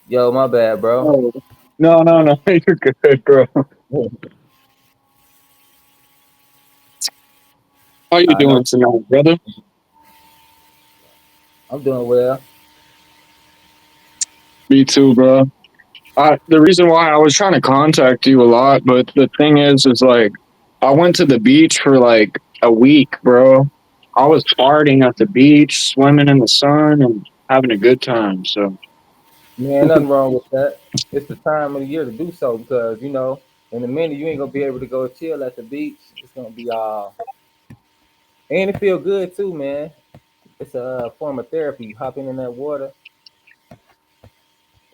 Yo, my bad, bro. Oh, no. You're good, bro. How you I know doing tonight, brother? I'm doing well. Me too, bro. The reason why I was trying to contact you a lot, but the thing is like, I went to the beach for like a week, bro. I was partying at the beach, swimming in the sun, and having a good time. So, Man, nothing wrong with that. It's the time of the year to do so because in a minute you ain't gonna be able to go chill at the beach. It's gonna be and it feel good too, man. It's a form of therapy. You hop in that water.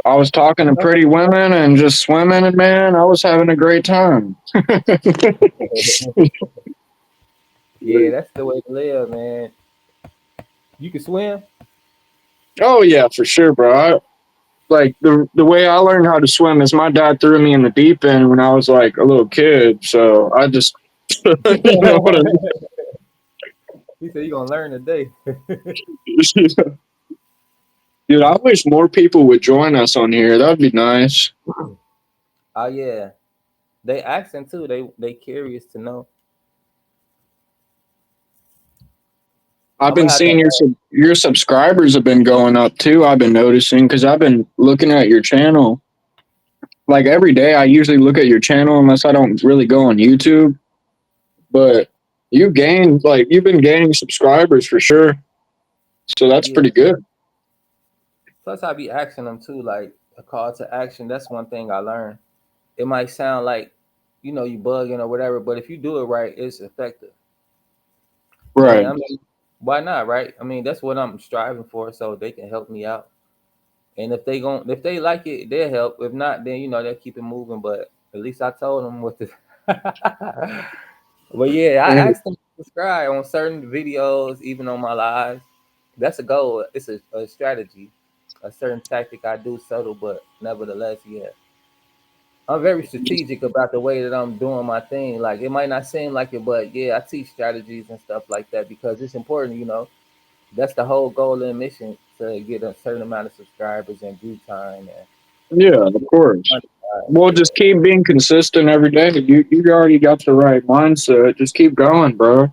I was talking to pretty women and just swimming, and man, I was having a great time. Yeah, that's the way to live, man. You can swim. Oh yeah, for sure, bro. Like the way I learned how to swim is my dad threw me in the deep end when I was like a little kid. So I just, you know what I He said you gonna learn today. mean? Dude, I wish more people would join us on here. That'd be nice. Oh yeah, they asking too. They curious to know. I've I'm gonna been have to. seeing your subscribers have been going up too. I've been noticing because I've been looking at your channel like every day. I usually look at your channel unless I don't really go on YouTube. But you've been gaining subscribers for sure. So that's Yeah. pretty good. Plus, I be asking them too, like a call to action. That's one thing I learned. It might sound like, you bugging or whatever, but if you do it right, it's effective. And Right. I mean, why not, right? I mean, that's what I'm striving for, so they can help me out. And if they like it, they'll help. If not, then they'll keep it moving. But at least I told them what to. But yeah, I And asked them to subscribe on certain videos, even on my lives. That's a goal. It's a strategy, a certain tactic I do subtle, but nevertheless, yeah. I'm very strategic about the way that I'm doing my thing. Like it might not seem like it, but yeah, I teach strategies and stuff like that because it's important. That's the whole goal and mission to get a certain amount of subscribers in due time and yeah, of course. Well, yeah. just keep being consistent every day. You already got the right mindset. Just keep going, bro.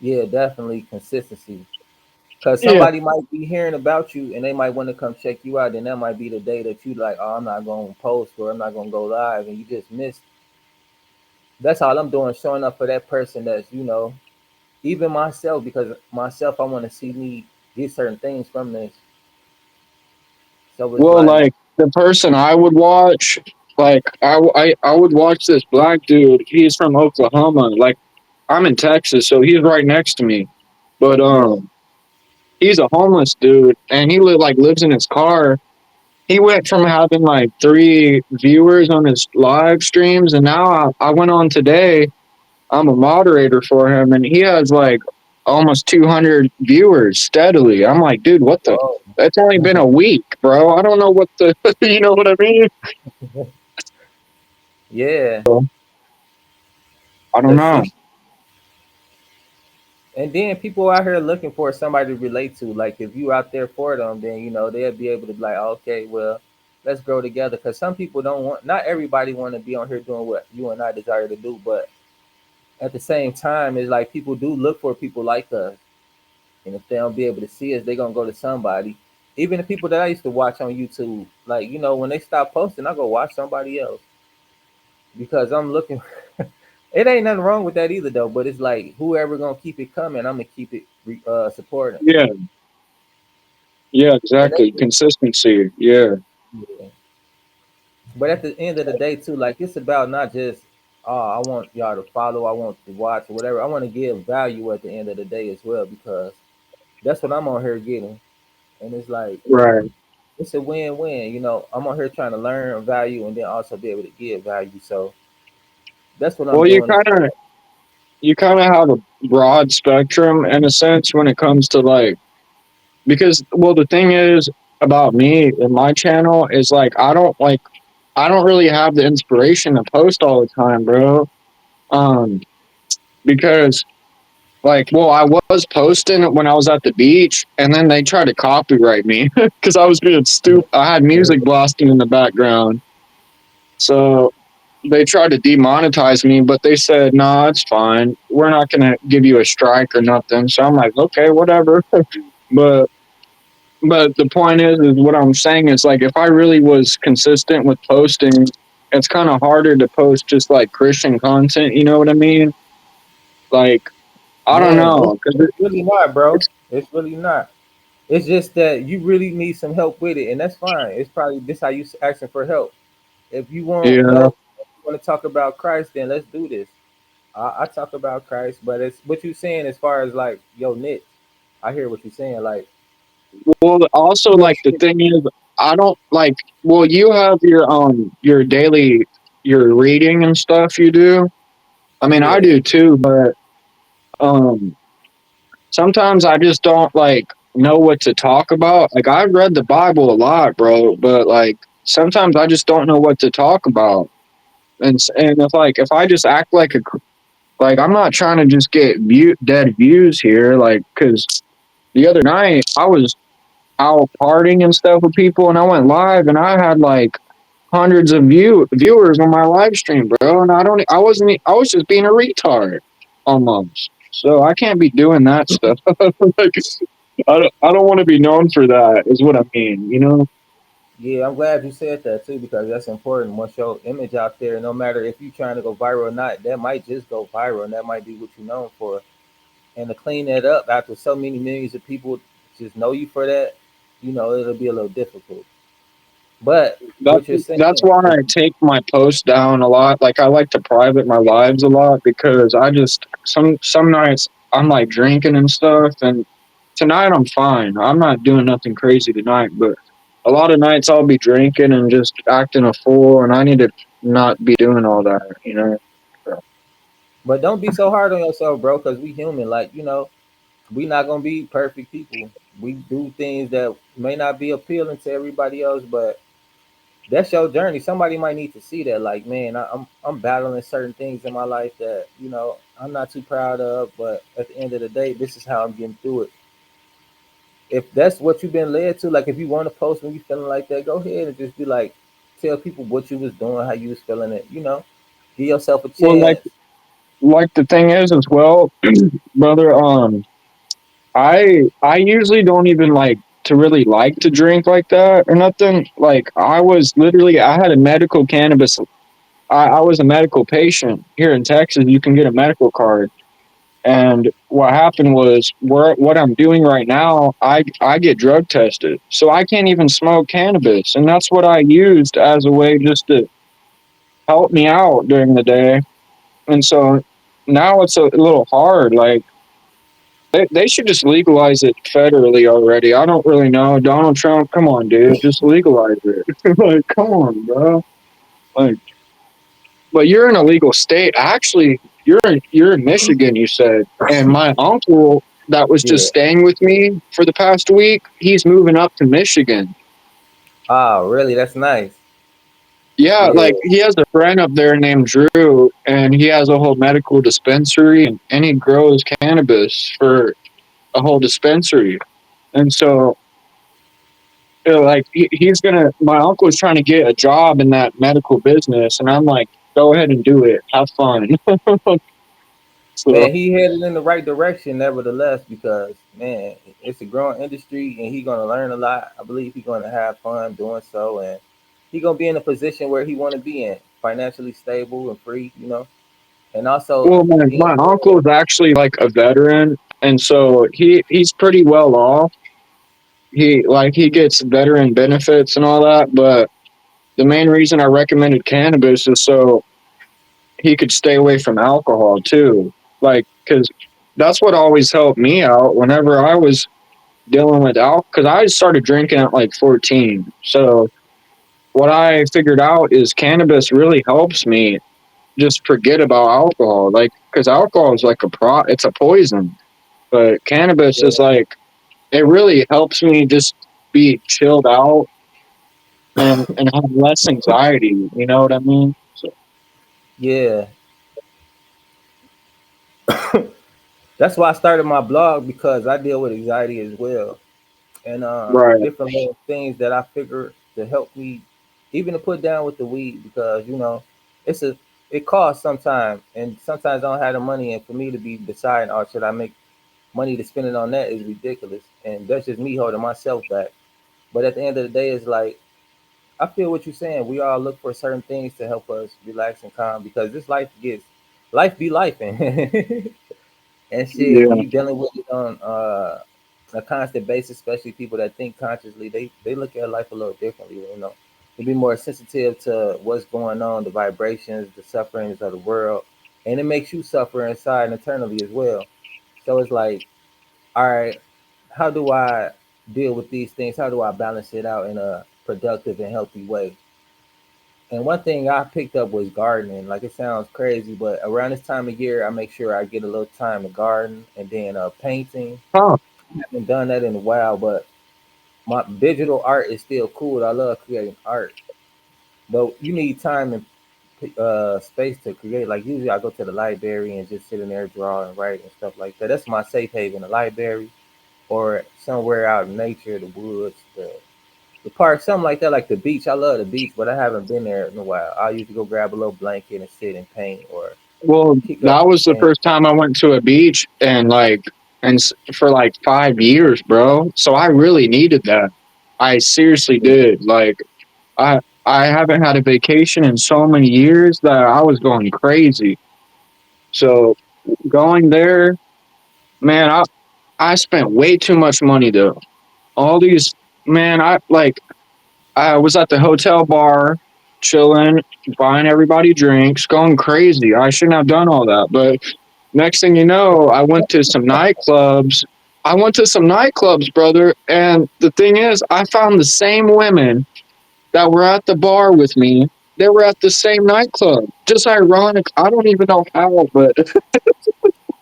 Yeah, definitely consistency. Cause Yeah. somebody might be hearing about you and they might want to come check you out, and that might be the day that you like, oh, I'm not gonna post or I'm not gonna go live, and you just missed. That's all I'm doing, showing up for that person that's even myself, because myself I want to see me get certain things from this. So it's Well, like, like the person I would watch, like I would watch this black dude. He's from Oklahoma. Like I'm in Texas, so he's right next to me. But yeah, he's a homeless dude, and lives in his car. He went from having like 3 viewers on his live streams, and now I went on today. I'm a moderator for him, and he has like almost 200 viewers steadily. I'm like, dude, what the? whoa, That's only been a week, bro. I don't know what the, you know what I mean? yeah, I don't know. consistent. And then people out here looking for somebody to relate to. Like if you out there for them, then they'll be able to be like, okay, well, let's grow together. Because some people don't want, not everybody want to be on here doing what you and I desire to do, but at the same time, it's like people do look for people like us. And if they don't be able to see us, they're gonna go to somebody. Even the people that I used to watch on YouTube, like when they stop posting, I go watch somebody else because I'm looking. It ain't nothing wrong with that either, though. But it's like whoever gonna keep it coming, I'm gonna keep it supporting. Yeah, yeah, And that's exactly. it. Consistency. Yeah. Yeah. But at the end of the day, too, like it's about not just I want y'all to follow, I want to watch or whatever. I want to give value at the end of the day as well because that's what I'm on here getting. And it's like Right. it's a win-win. I'm on here trying to learn value and then also be able to give value. So that's what I'm Well, doing. you kind of have a broad spectrum in a sense when it comes to like because well the thing is about me and my channel is like I don't really have the inspiration to post all the time, bro. Um, because Like, well, I was posting it when I was at the beach, and then they tried to copyright me because I was being stupid. I had music blasting in the background, so they tried to demonetize me. But they said, "Nah, it's fine. We're not gonna give you a strike or nothing." So I'm like, "Okay, whatever." but but the point is what I'm saying is like, if I really was consistent with posting, it's kind of harder to post just like Christian content. You know what I mean? Like, I don't Man, know, because it's really not, bro. it's It's really not. It's just that you really need some help with it, and that's fine. It's probably this how you asking for help. If you want yeah. help, if you want to talk about Christ, then let's do this. I talk about Christ, but it's what you saying as far as like yo niche. I hear what you're saying. Like Well, also you like ain't the shit. thing is, I don't like. Well, you have your daily your reading and stuff. You do. I mean, I Yeah, do too, but um, sometimes I just don't like know what to talk about. Like I've read the Bible a lot, bro, but like sometimes I just don't know what to talk about. And if I just act like like I'm not trying to just get dead views here, like because the other night I was out partying and stuff with people, and I went live, and I had like hundreds of viewers on my live stream, bro. And I wasn't, I was just being a retard almost. So I can't be doing that stuff. Like, I don't want to be known for that. Is what I mean, you know? yeah. I'm glad you said that too because that's important. Once your image out there, no matter if you trying to go viral or not, that might just go viral, and that might be what you're known for. And to clean that up after so many millions of people just know you for that, it'll be a little difficult. But That what you're that's saying why is, I take my posts down a lot. Like I like to private my lives a lot because I just some nights I'm like drinking and stuff, and tonight I'm fine. I'm not doing nothing crazy tonight, but a lot of nights I'll be drinking and just acting a fool, and I need to not be doing all that, you know. So, but don't be so hard on yourself, bro, because we human. Like, we not gonna be perfect people. We do things that may not be appealing to everybody else, but that's your journey. Somebody might need to see that. Like, man, I'm battling certain things in my life that I'm not too proud of, but at the end of the day, this is how I'm getting through it. If that's what you've been led to, like if you want to post when you feeling like that, go ahead and just be like, tell people what you was doing, how you was feeling it. Give yourself a well, chance. like the thing is as well, brother. I usually don't even like to really like to drink like that or nothing. Like I was literally I had a medical cannabis. I was a medical patient here in Texas. You can get a medical card. And what happened was, what I'm doing right now, I get drug tested, so I can't even smoke cannabis, and that's what I used as a way just to help me out during the day. And so now it's a little hard. Like they should just legalize it federally already. I don't really know. Donald Trump, come on, dude, just legalize it. Like, come on, bro. Like, but you're in a legal state. Actually, you're in Michigan, you said, and my uncle that was just Yeah. staying with me for the past week, he's moving up to Michigan. Oh, really? That's nice. Yeah, Yeah. like he has a friend up there named Drew, and he has a whole medical dispensary, and he grows cannabis for a whole dispensary. And so, like, he's gonna. My uncle is trying to get a job in that medical business, and I'm like, go ahead and do it. Have fun. So, Man, he headed in the right direction, nevertheless, because man, it's a growing industry, and he's gonna learn a lot. I believe he's gonna have fun doing so, and he's gonna be in a position where he want to be in, financially stable and free, and also well, being my doing uncle it. is actually like a veteran, and so he's pretty well off. He gets veteran benefits and all that, but the main reason I recommended cannabis is so he could stay away from alcohol too. Like, because that's what always helped me out whenever I was dealing with alcohol. Because I started drinking at like 14. So what I figured out is cannabis really helps me just forget about alcohol. Like, because alcohol is like it's a poison, but cannabis is Yeah, like it really helps me just be chilled out and have less anxiety. You know what I mean? So, yeah, That's why I started my blog because I deal with anxiety as well, and Right. different little things that I figure to help me, even to put down with the weed because it's a it costs sometimes, and sometimes I don't have the money, and for me to be deciding, oh, should I make money to spend it on that is ridiculous, and that's just me holding myself back. But at the end of the day, it's like I feel what you're saying. We all look for certain things to help us relax and calm because this life be life and and shit. When Yeah. you dealing with it on a constant basis, especially people that think consciously, they look at life a little differently. They be more sensitive to what's going on, the vibrations, the sufferings of the world, and it makes you suffer inside internally as well. So it's like, all right, how do I deal with these things? How do I balance it out in a productive and healthy way? And one thing I picked up was gardening. Like it sounds crazy, but around this time of year, I make sure I get a little time to garden and then painting. Huh. I haven't done that in a while, but my digital art is still cool. I love creating art, but you need time and space to create. Like usually, I go to the library and just sit in there, draw and write and stuff like that. That's my safe haven, the library or somewhere out in nature, the woods, the park, something like that, like the beach. I love the beach, but I haven't been there in a while. I usually go grab a little blanket and sit and paint or Well, kick up that was the and first time I went to a beach and for like 5 years, bro. So I really needed that. I seriously did. Like I I haven't had a vacation in so many years that I was going crazy. So going there, man, I spent way too much money though. All these man, I was at the hotel bar chilling, buying everybody drinks, going crazy. I shouldn't have done all that, but next thing you know, I went to some nightclubs. I went to some nightclubs, brother, and the thing is, I found the same women that were at the bar with me. They were at the same nightclub. Just ironic. I don't even know how, but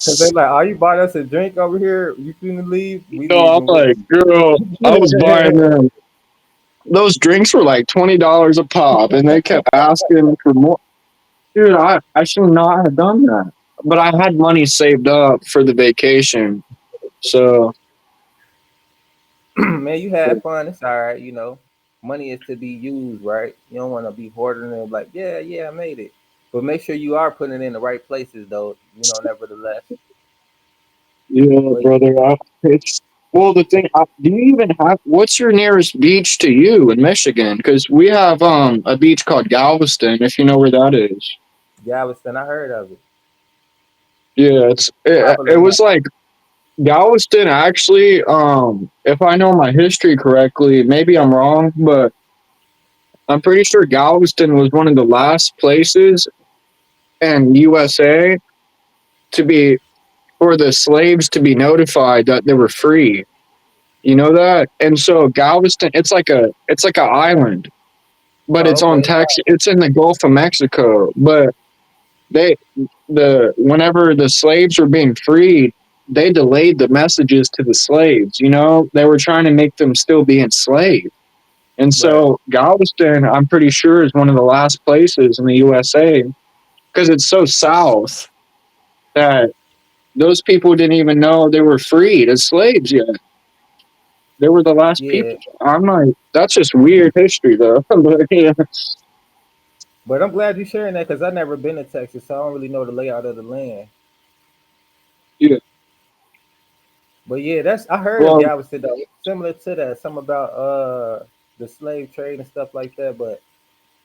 because they like, oh, you bought us a drink over here. You finna leave? We no, I'm leaving with like, girl, I was buying you. them. Those drinks were like $20 a pop, and they kept asking for more. Dude, I should not have done that. But I had money saved up for the vacation. So, Man, you had fun. It's all right. Money is to be used, right? You don't want to be hoarding and like, yeah, yeah, I made it. But make sure you are putting it in the right places, though. Nevertheless. yeah, But brother. It's well, the thing. Do you even have? What's your nearest beach to you in Michigan? Because we have a beach called Galveston. If you know where that is. Galveston, I heard of it. Yeah, it Popular was now. like Galveston actually. If I know my history correctly, maybe I'm wrong, but I'm pretty sure Galveston was one of the last places in USA to be for the slaves to be notified that they were free. You know that? And so Galveston, it's like an island, but Oh, it's on okay. Texas. It's in the Gulf of Mexico. But they whenever the slaves were being freed, they delayed the messages to the slaves. You know, they were trying to make them still be enslaved. And Right. so Galveston, I'm pretty sure, is one of the last places in the USA because it's so south that those people didn't even know they were freed as slaves yet. They were the last Yeah. people. I'm like, that's just weird history, though. But yeah, But I'm glad you're sharing that because I've never been to Texas, so I don't really know the layout of the land. yeah. But yeah, that's I heard of Well, Galveston though. Similar to that, some about the slave trade and stuff like that. But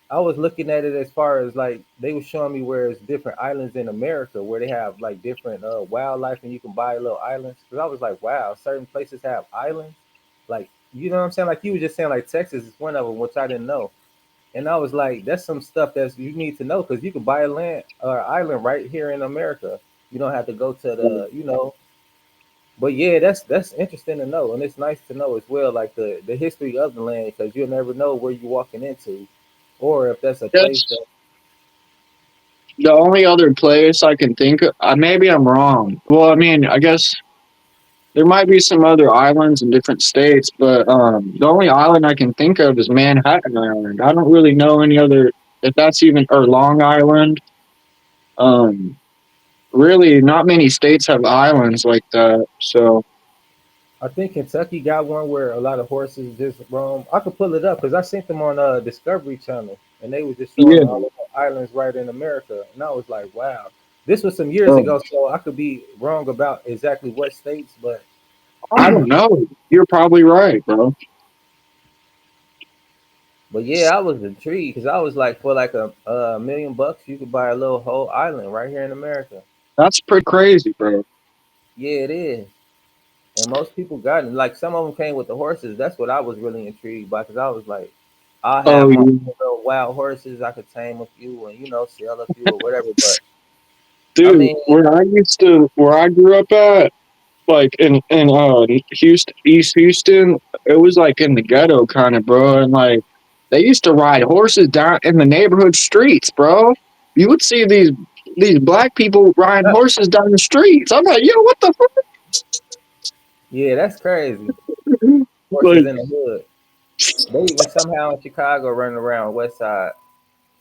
I was looking at it as far as like they were showing me where it's different islands in America where they have like different wildlife and you can buy little islands. Because I was like, wow, certain places have islands. Like you know what I'm saying? Like you were just saying, like Texas is one of them, which I didn't know. And I was like, that's some stuff that's you need to know because you can buy a land or island right here in America. You don't have to go to the. But yeah, that's interesting to know, and it's nice to know as well, like the history of the land, because you'll never know where you're walking into, or if that's a place that's that. the only other place I can think of. Maybe I'm wrong. Well, I mean, I guess there might be some other islands in different states, but the only island I can think of is Manhattan Island. I don't really know any other, if that's even, or Long Island. Um, really not many states have islands like that. So I think Kentucky got one where a lot of horses just roam. I could pull it up because I seen them on Discovery Channel, and they was just showing all yeah. the islands right in America, and I was like, wow. This was some years Oh, ago, so I could be wrong about exactly what states, but I don't know. You're probably right, bro. yeah, I was intrigued because I was like, for like a million bucks, you could buy a little whole island right here in America. That's pretty crazy, bro. Yeah, it is. And most people got it. Like some of them came with the horses. That's what I was really intrigued by because I was like, I'll Oh, have my yeah. little wild horses. I could tame a few and sell a few or whatever. But I Dude, mean, where I grew up at, like in Houston, East Houston, it was like in the ghetto kind of, bro, and like they used to ride horses down in the neighborhood streets, bro. You would see these black people riding horses down the streets. I'm like, yo, what the yeah, that's crazy. fuck? Horses Like, in the hood. They even somehow in Chicago running around West Side.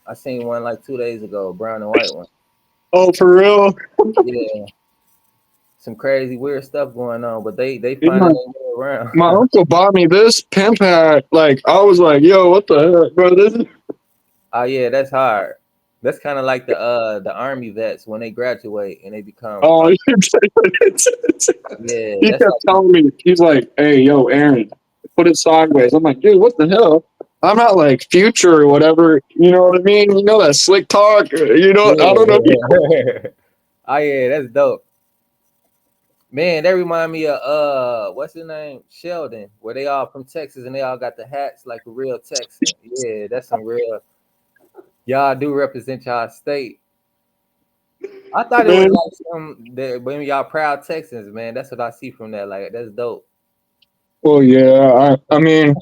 I seen one like 2 days ago, brown and white one. oh, for real? Yeah, some crazy weird stuff going on, but they Yeah, finding their way my around. uncle bought me this pimp hat. Like, I was like, yo, what the heck, bro? This is Oh yeah, that's hard. That's kind of like the army vets when they graduate and they become oh, yeah. he That's kept like telling me, he's like, hey, yo, Aaron, put it sideways. I'm like, dude, what the hell? I'm not like future or whatever. You know what I mean? You know that slick talk. You know, I don't know. If you, yeah. Oh yeah, that's dope. Man, that remind me of what's his name? Sheldon, where they all from Texas and they all got the hats like a real Texan. Yeah, that's some real y'all do represent y'all state. I thought it was man. like some that when y'all proud Texans, man. That's what I see from that. Like that's dope. Well, yeah. I mean,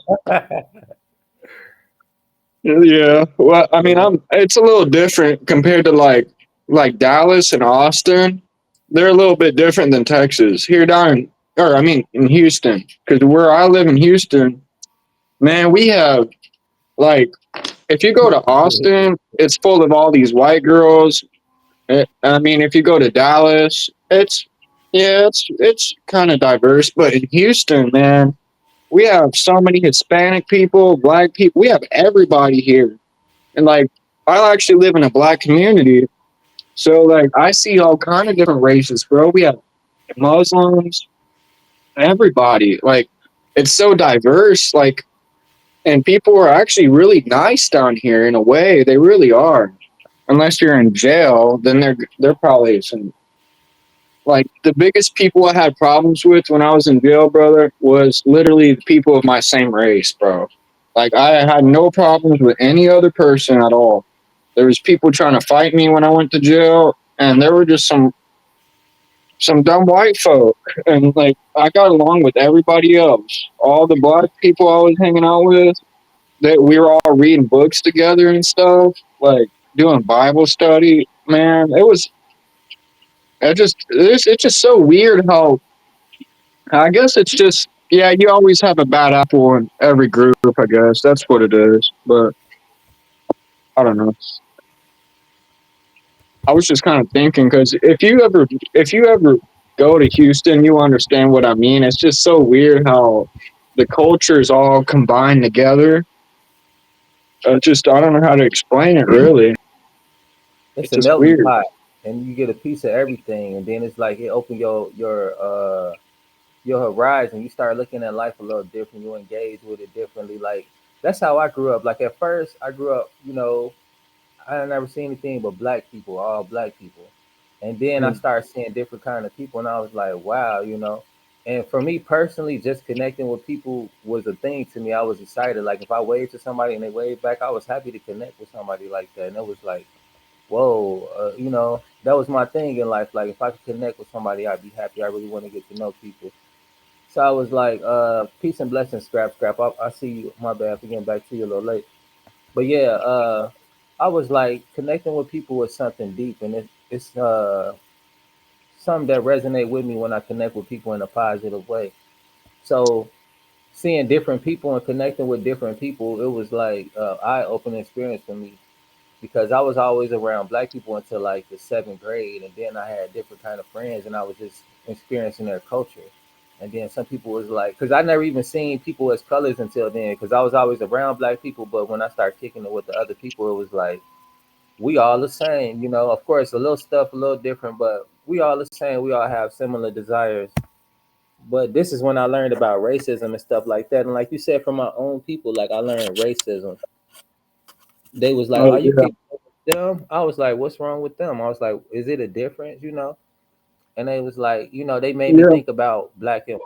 yeah. Well, I mean, I'm. It's a little different compared to like Dallas and Austin. They're a little bit different than Texas. Here down, or I mean, in Houston, because where I live in Houston, man, we have like if you go to Austin, it's full of all these white girls. I mean, if you go to Dallas, it's kind of diverse. But in Houston, man, we have so many Hispanic people, black people. We have everybody here, and like I actually live in a black community, so like I see all kind of different races, bro. We have Muslims, everybody. Like it's so diverse. Like and people are actually really nice down here in a way. They really are. Unless you're in jail, then they're probably some like the biggest people I had problems with when I was in jail, brother, was literally the people of my same race, bro. Like I had no problems with any other person at all. There was people trying to fight me when I went to jail, and there were just some dumb white folk, and like I got along with everybody else. All the black people I was hanging out with, that we were all reading books together and stuff, like doing Bible study. Man, it's just so weird how I guess it's just yeah, you always have a bad apple in every group. I guess that's what it is. But I don't know. I was just kind of thinking because if you ever go to Houston, you understand what I mean. It's just so weird how the cultures all combined together. Just I don't know how to explain it. Really, It's it's a just melting weird. pot, and you get a piece of everything, and then it's like it open your horizon. You start looking at life a little different. You engage with it differently. Like that's how I grew up. Like at first, I grew up, I had never seen anything but black people, all black people. And then I Mm. started seeing different kind of people, and I was like, wow. And for me personally, just connecting with people was a thing to me. I was excited. Like if I waved to somebody and they waved back, I was happy to connect with somebody like that. And it was like, whoa, that was my thing in life. Like if I could connect with somebody, I'd be happy. I really want to get to know people. So I was like, peace and blessings, scrap. I see you. My bad for getting back to you a little late. But yeah, I was like connecting with people with something deep, and it's something that resonate with me when I connect with people in a positive way. So seeing different people and connecting with different people, it was like eye opening experience for me because I was always around black people until like the seventh grade, and then I had different kind of friends, and I was just experiencing their culture. And then some people was like, because I never even seen people as colors until then, because I was always around black people. But when I started kicking it with the other people, it was like we all the same. You know, of course, a little stuff a little different, but we all the same. We all have similar desires. But this is when I learned about racism and stuff like that. And like you said, from my own people, like I learned racism. They was like, Oh "Are you yeah, kicking with them?" I was like, "What's wrong with them?" I was like, "Is it a difference?" You know? And they was like, you know, they made me yeah. think about black and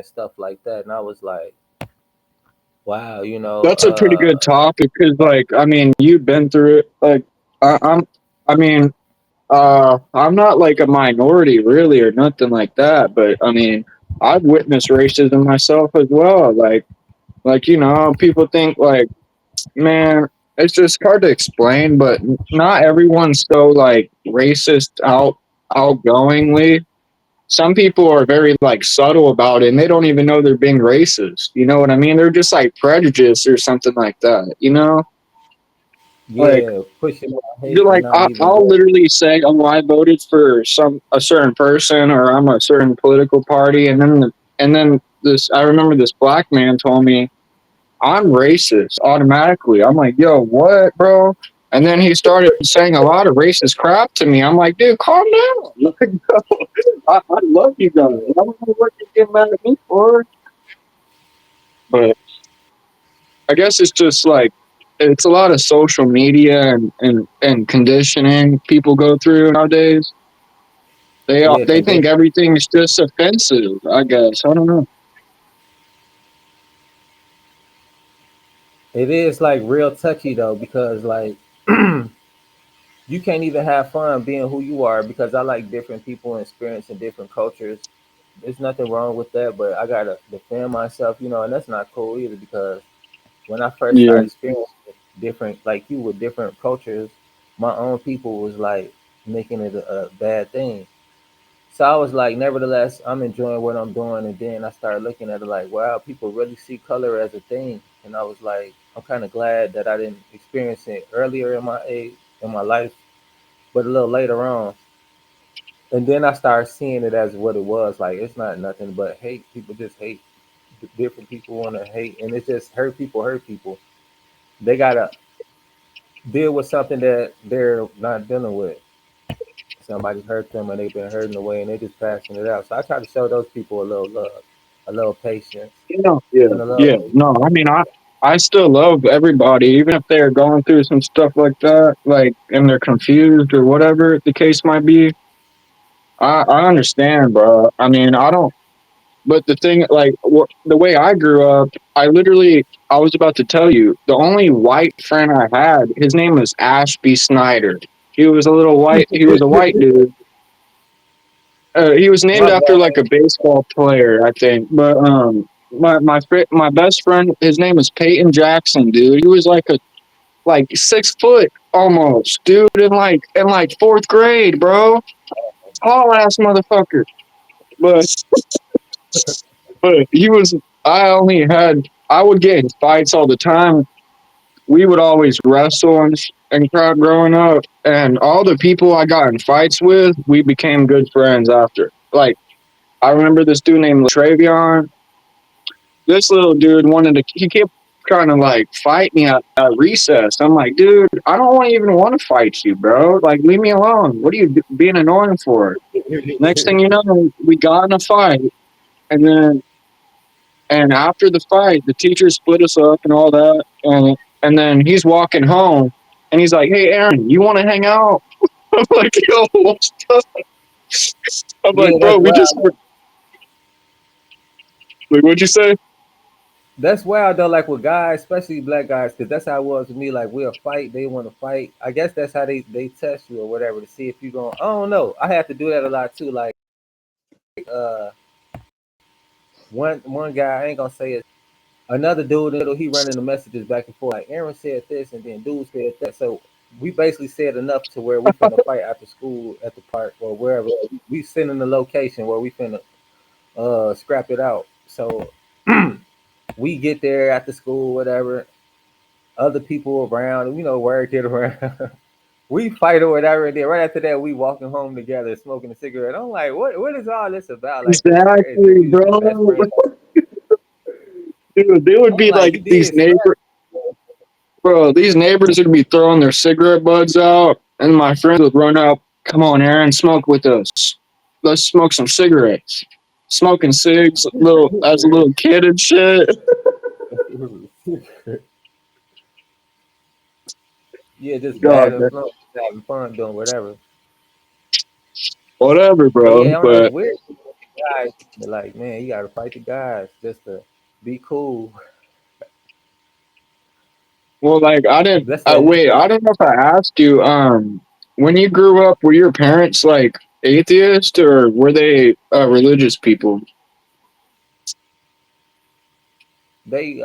stuff like that. And I was like, wow, That's a pretty good topic because, like, I mean, you've been through it. Like, I'm, I mean, I'm not like a minority really or nothing like that, but I mean, I've witnessed racism myself as well. Like you know, people think like, man, it's just hard to explain, but not everyone's so like racist outgoingly. Some people are very like subtle about it and they don't even know they're being racist. You know what I mean? They're just like prejudiced or something like that, you know? Like yeah, pushing out you're hate and like not even I'll doing literally say, oh, I voted for a certain person or I'm a certain political party, and then this I remember this black man told me I'm racist automatically. I'm like, yo, what, bro? And then he started saying a lot of racist crap to me. I'm like, dude, calm down. Like, I love you guys. I don't know what you're getting mad at me for. But I guess it's just like it's a lot of social media and conditioning people go through nowadays. yeah, They think condition. everything's just offensive. I guess I don't know. It is like real touchy though, because like you can't even have fun being who you are because I like different people and experiencing different cultures. There's nothing wrong with that, but I gotta defend myself, and that's not cool either because when I first Yeah, started experiencing different, like you with different cultures, my own people was like making it a bad thing. So I was like, nevertheless, I'm enjoying what I'm doing. And then I started looking at it like, wow, people really see color as a thing. And I was like, I'm kind of glad that I didn't experience it earlier in my age, in my life, but a little later on. And then I started seeing it as what it was. Like, it's not nothing but hate. People just hate. Different people want to hate. And it's just hurt people hurt people. They got to deal with something that they're not dealing with. Somebody hurt them and they've been hurting away and they just passing it out. So I try to show those people a little love, a little patience, yeah, and a little yeah. No, I mean, I still love everybody, even if they're going through some stuff like that, like, and they're confused or whatever the case might be. I understand, bro. I mean, I don't. But the thing, like, the way I grew up, I was about to tell you, the only white friend I had, his name was Ashby Snyder. He was a white dude. He was named my after bad. like a baseball player, I think. But my best friend, his name was Peyton Jackson, dude. He was like 6 foot almost, dude, in like fourth grade, bro. Tall ass motherfucker. But but he was. I only had. I would get in fights all the time. We would always wrestle and crap growing up, and all the people I got in fights with, we became good friends after. Like I remember this dude named Travion. This little dude he kept trying to like fight me at recess. I'm like, dude, I don't even want to fight you, bro. Like, leave me alone. What are you being annoying for? Next thing you know, we got in a fight, and after the fight, the teacher split us up and all that, and then he's walking home, and he's like, "Hey, Aaron, you want to hang out?" I'm like, "Yo, what's up?" I'm Yeah, like, "Bro, that's we just wild. like, what'd you say?" That's wild though. Like with guys, especially black guys, because that's how it was with me. Like we'll fight, they want to fight. I guess that's how they test you or whatever to see if you going. I don't know. I have to do that a lot too. Like uh, one guy, I ain't gonna say it. Another dude, he running the messages back and forth. Like Aaron said this, and then dude said that. So we basically said enough to where we finna fight after school at the park or wherever. We sending the location where we finna scrap it out. So we get there after school, whatever. other people around, working around. We fight or whatever, and then right after that, we walking home together, smoking a cigarette. I'm like, what is all this about? Like, this is crazy. Exactly, We was best bro. friends. Dude, they would I'm be like, like you these did neighbors. smash. Bro, these neighbors would be throwing their cigarette butts out, and my friends would run up. Come on, Aaron, smoke with us. Let's smoke some cigarettes. Smoking cigs, little as a little kid and shit. Yeah, just bad God, man. influence, just having fun doing whatever. Whatever, But bro. yeah, I don't know. It's But weird. Guys, they're like, man, you got to fight the guys just to be cool. well, like I didn't. That's that. Wait, I don't know if I asked you. When you grew up, were your parents like atheist or were they religious people? They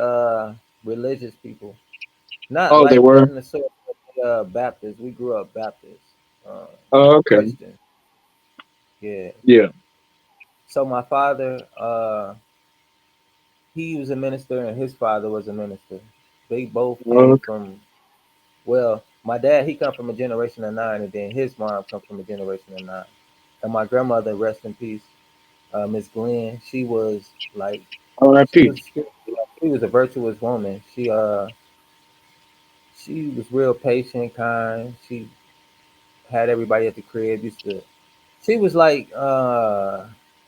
religious people, not Oh, they like were. nothing to sort of Baptist. We grew up Baptist, uh, Oh, okay. Christian. Yeah. Yeah. So my father, he was a minister, and his father was a minister. They both came Okay. from, well, my dad, he come from a generation of nine, and then his mom come from a generation of nine. And my grandmother, rest in peace, Miss Glenn, she R.I.P. was she was a virtuous woman. She was real patient, kind. She had everybody at the crib. Used to. She was like, I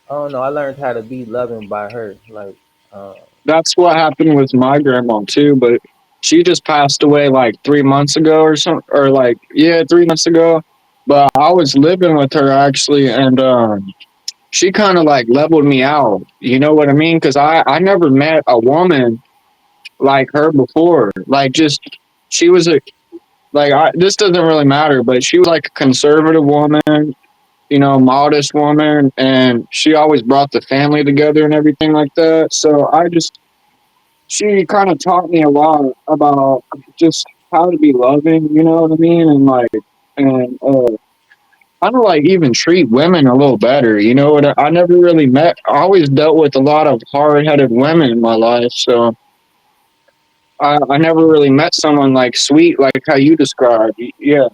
don't know. I learned how to be loving by her. Like, uh, That's what happened with my grandma too, but she just passed away like 3 months ago or something, or like yeah, 3 months ago. But I was living with her actually, and she kind of like leveled me out. You know what I mean? Because I never met a woman like her before. Like just she was a like this doesn't really matter, but she was like a conservative woman, modest woman, and she always brought the family together and everything like that. So she kind of taught me a lot about just how to be loving, you know what I mean, and like and how to like even treat women a little better. You know what? I never really met. I always dealt with a lot of hard headed women in my life, so I never really met someone like sweet like how you described. Yeah,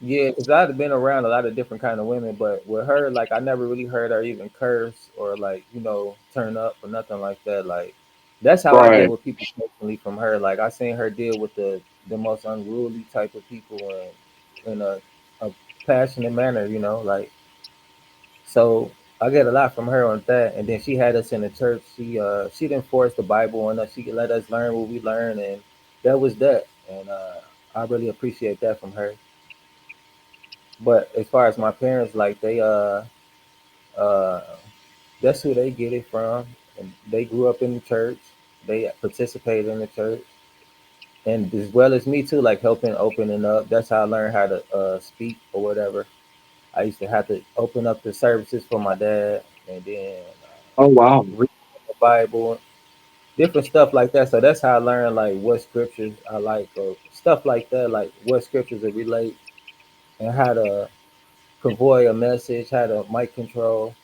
yeah, because I'd been around a lot of different kind of women, but with her, like, I never really heard her even curse or like, turn up or nothing like that. Like, that's how I deal right. with people personally from her. Like, I seen her deal with the most unruly type of people in a passionate manner. Like, so I get a lot from her on that. And then she had us in the church. She didn't force the Bible on us. She let us learn what we learned, and that was that. And I really appreciate that from her. But as far as my parents, like uh that's who they get it from. And they grew up in the church. They participated in the church. And as well as me too, like helping opening up. That's how I learned how to speak or whatever. I used to have to open up the services for my dad, and then Oh wow. read the Bible, different stuff like that. So that's how I learned like what scriptures I like or stuff like that, like what scriptures that relate and how to convey a message, how to mic control.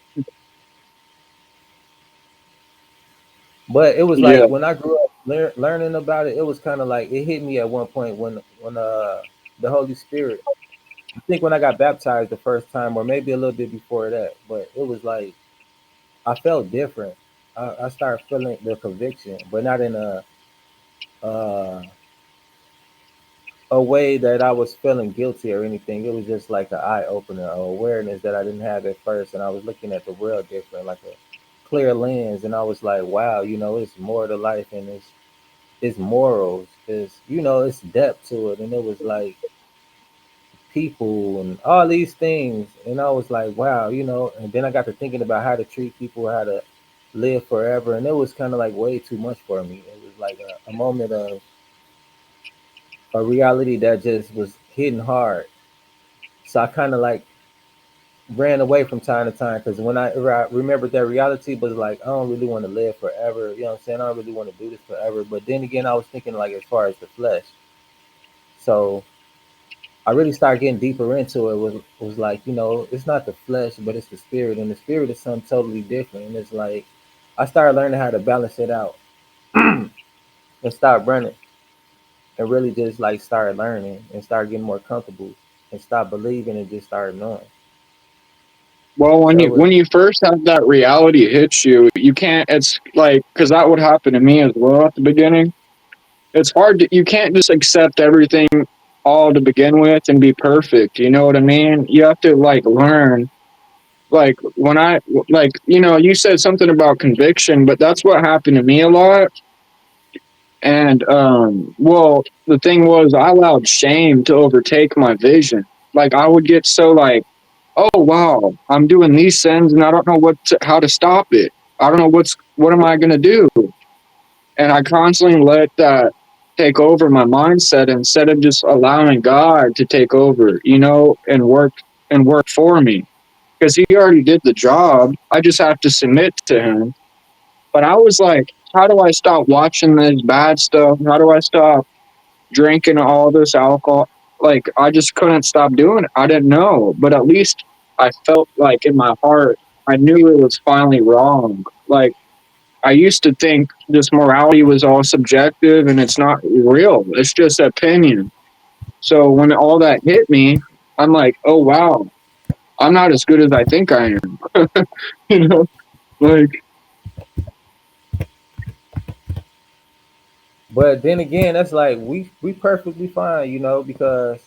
But it was Yeah. like when I grew up learning about it, it was kind of like it hit me at one point when the Holy Spirit. I think when I got baptized the first time, or maybe a little bit before that, but it was like I felt different. I started feeling the conviction, but not in uh, a way that I was feeling guilty or anything. It was just like an eye opener, or awareness that I didn't have at first, and I was looking at the world different, like a clear lens, and I was like, wow, it's more to life, and it's morals, it's depth to it, and it was like people and all these things, and I was like, wow, and then I got to thinking about how to treat people, how to live forever, and it was kind of like way too much for me. It was like a moment of a reality that just was hitting hard. So I kind of like ran away from time to time because when I remembered that reality was like, I don't really want to live forever. You know what I'm saying? I don't really want to do this forever. But then again, I was thinking like as far as the flesh. So I really started getting deeper into it. Was like, it's not the flesh, but it's the spirit, and the spirit is something totally different. And it's like I started learning how to balance it out. And and stop running and really just like start learning and start getting more comfortable and stop believing and just start knowing. Well, So when you first have that reality hits you, you can't. It's like because that would happen to me as well at the beginning. It's hard to, you can't just accept everything all to begin with and be perfect. You know what I mean? You have to like learn. Like when I like you said something about conviction, but that's what happened to me a lot. And well, the thing was, I allowed shame to overtake my vision. Like I would get so like, oh wow, I'm doing these sins and I don't know how to stop it. I don't know what am I gonna do? And I constantly let that take over my mindset instead of just allowing God to take over, and work for me. Because he already did the job. I just have to submit to him. But I was like, how do I stop watching this bad stuff? How do I stop drinking all this alcohol? Like I just couldn't stop doing it. I didn't know. But at least I felt like in my heart I knew it was finally wrong. Like I used to think this morality was all subjective and it's not real. It's just opinion. So when all that hit me, I'm like, oh wow, I'm not as good as I think I am. you know, like but then again, that's like we perfectly fine, because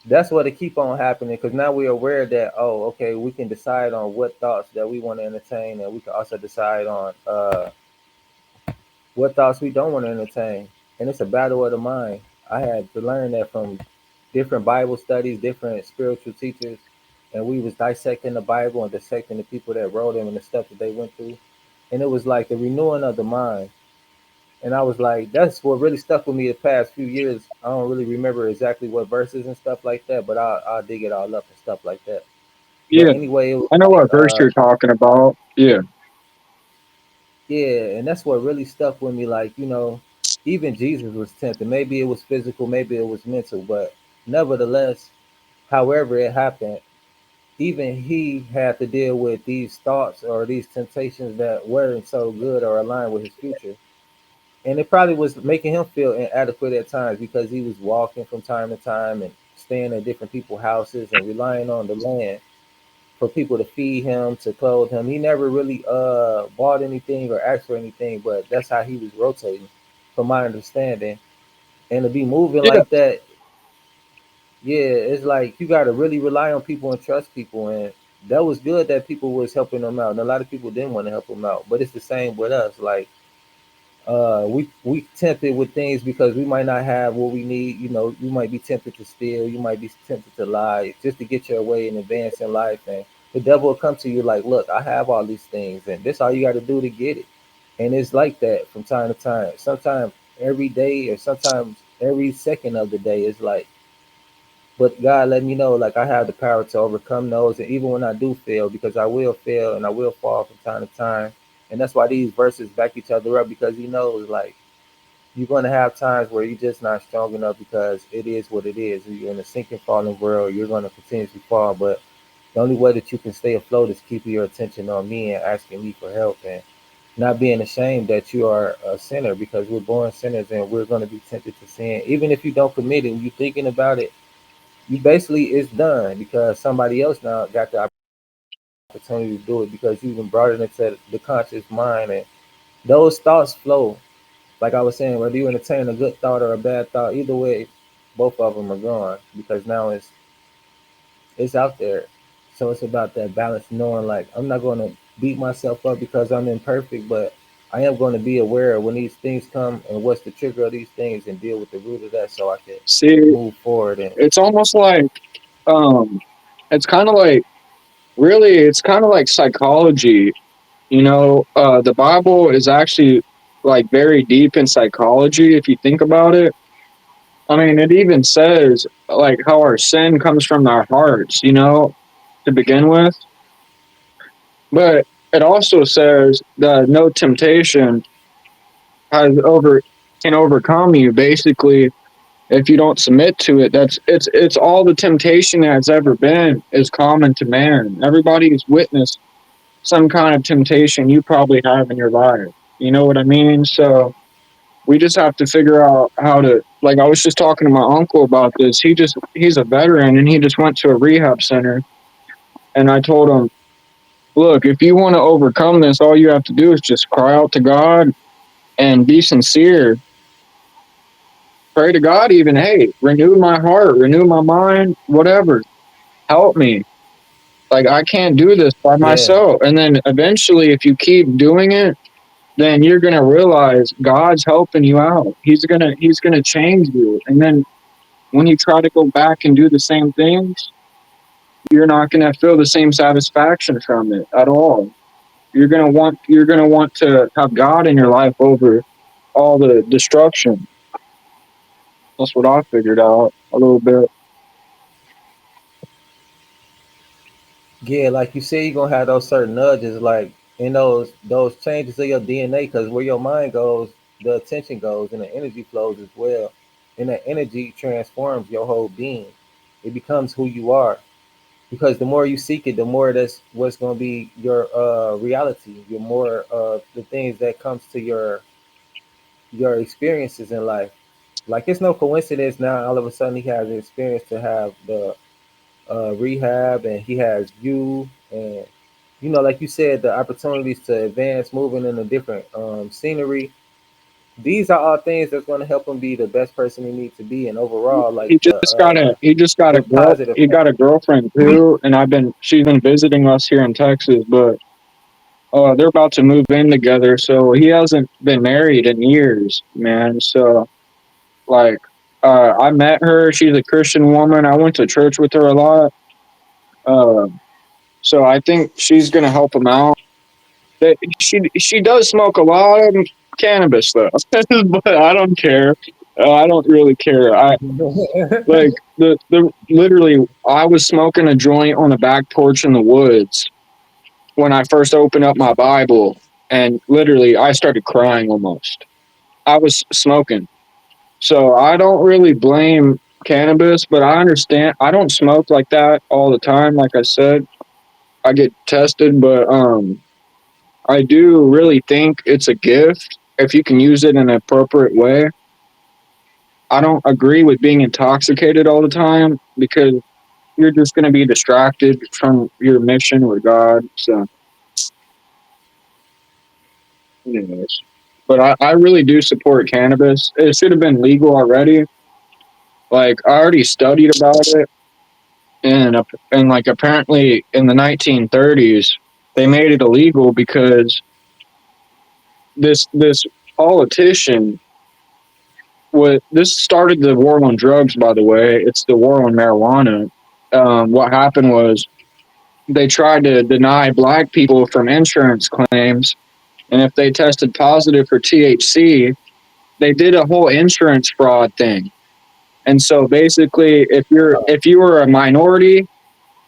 that's what it keep on happening. Because now we're aware that, oh, okay, we can decide on what thoughts that we want to entertain, and we can also decide on what thoughts we don't want to entertain. And it's a battle of the mind. I had to learn that from different Bible studies, different spiritual teachers, and we was dissecting the Bible and dissecting the people that wrote them and the stuff that they went through. And it was like the renewing of the mind. And I was like, that's what really stuck with me the past few years. I don't really remember exactly what verses and stuff like that, but I'll dig it all up and stuff like that. But yeah, anyway, it was I know like, what verse you're talking about. Yeah, yeah, and that's what really stuck with me. Like, even Jesus was tempted. Maybe it was physical, maybe it was mental, but nevertheless, however it happened, even he had to deal with these thoughts or these temptations that weren't so good or aligned with his future. And it probably was making him feel inadequate at times because he was walking from time to time and staying at different people's houses and relying on the land for people to feed him, to clothe him. He never really bought anything or asked for anything, but that's how he was rotating, from my understanding. And to be moving yeah. like that, yeah, it's like you gotta really rely on people and trust people. And that was good that people was helping them out. And a lot of people didn't want to help them out. But it's the same with us. Like we tempted with things because we might not have what we need. You might be tempted to steal, you might be tempted to lie just to get your way and advance in life. And the devil will come to you like, look, I have all these things and this all you got to do to get it. And it's like that from time to time. Sometimes every day or sometimes every second of the day is like, but God let me know like I have the power to overcome those. And even when I do fail, because I will fail and I will fall from time to time. And that's why these verses back each other up, because he knows like you're going to have times where you're just not strong enough, because it is what it is. You're in a sinking, falling world. You're going to continuously fall. But the only way that you can stay afloat is keeping your attention on me and asking me for help, and not being ashamed that you are a sinner, because we're born sinners and we're going to be tempted to sin. Even if you don't commit it, when you're thinking about it, you basically it's done because somebody else now got the opportunity to do it because you even brought it into the conscious mind. And those thoughts flow, like I was saying, whether you entertain a good thought or a bad thought, either way, both of them are gone because now it's out there. So it's about that balance, knowing like I'm not going to beat myself up because I'm imperfect, but I am going to be aware of when these things come and what's the trigger of these things and deal with the root of that so I can See, move forward. And it's almost like um, it's kind of like really, it's kind of like psychology. The Bible is actually like very deep in psychology if you think about it. I mean, it even says like how our sin comes from our hearts, to begin with. But it also says that no temptation has over can overcome you. Basically, if you don't submit to it, it's all the temptation that's ever been is common to man. Everybody's witnessed some kind of temptation you probably have in your life. You know what I mean? So We just have to figure out how to, like, I was just talking to my uncle about this. He's a veteran and he just went to a rehab center. And I told him, look, if you want to overcome this, all you have to do is just cry out to God and be sincere. Pray to God, even, hey, renew my heart, renew my mind, whatever. Help me. Like, I can't do this by Yeah, myself. And then eventually, if you keep doing it, then you're gonna realize God's helping you out. He's gonna change you. And then when you try to go back and do the same things, you're not gonna feel the same satisfaction from it at all. You're gonna want to have God in your life over all the destruction. That's what I figured out a little bit. yeah. Like you said, you're gonna have those certain nudges, like in those changes of your DNA, because where your mind goes, the attention goes, and the energy flows as well. And that energy transforms your whole being. It becomes who you are. Because the more you seek it, the more that's what's going to be your reality. Your more the things that comes to your experiences in life. Like it's no coincidence now. All of a sudden, he has the experience to have the rehab, and he has you, and like you said, the opportunities to advance, moving in a different scenery. These are all things that's going to help him be the best person he needs to be, and overall, like He just got a he just got a the girl positive. he got a girlfriend too, and she's been visiting us here in Texas, but they're about to move in together, so he hasn't been married in years, man. So like, I met her. She's a Christian woman. I went to church with her a lot. Uh, so I think she's gonna help him out. She does smoke a lot of cannabis though, but I don't care. I don't really care. I like the literally. I was smoking a joint on the back porch in the woods when I first opened up my Bible, and literally I started crying almost. I was smoking. So I don't really blame cannabis, but I understand. I don't smoke like that all the time. Like I said, I get tested, but I do really think it's a gift if you can use it in an appropriate way. I don't agree with being intoxicated all the time because you're just going to be distracted from your mission with God. So, anyways, but I really do support cannabis. It should have been legal already. Like I already studied about it, and like apparently in the 1930s they made it illegal because this politician this started the war on drugs. By the way, it's the war on marijuana. What happened was they tried to deny black people from insurance claims, and if they tested positive for THC, they did a whole insurance fraud thing. And so basically, if you were a minority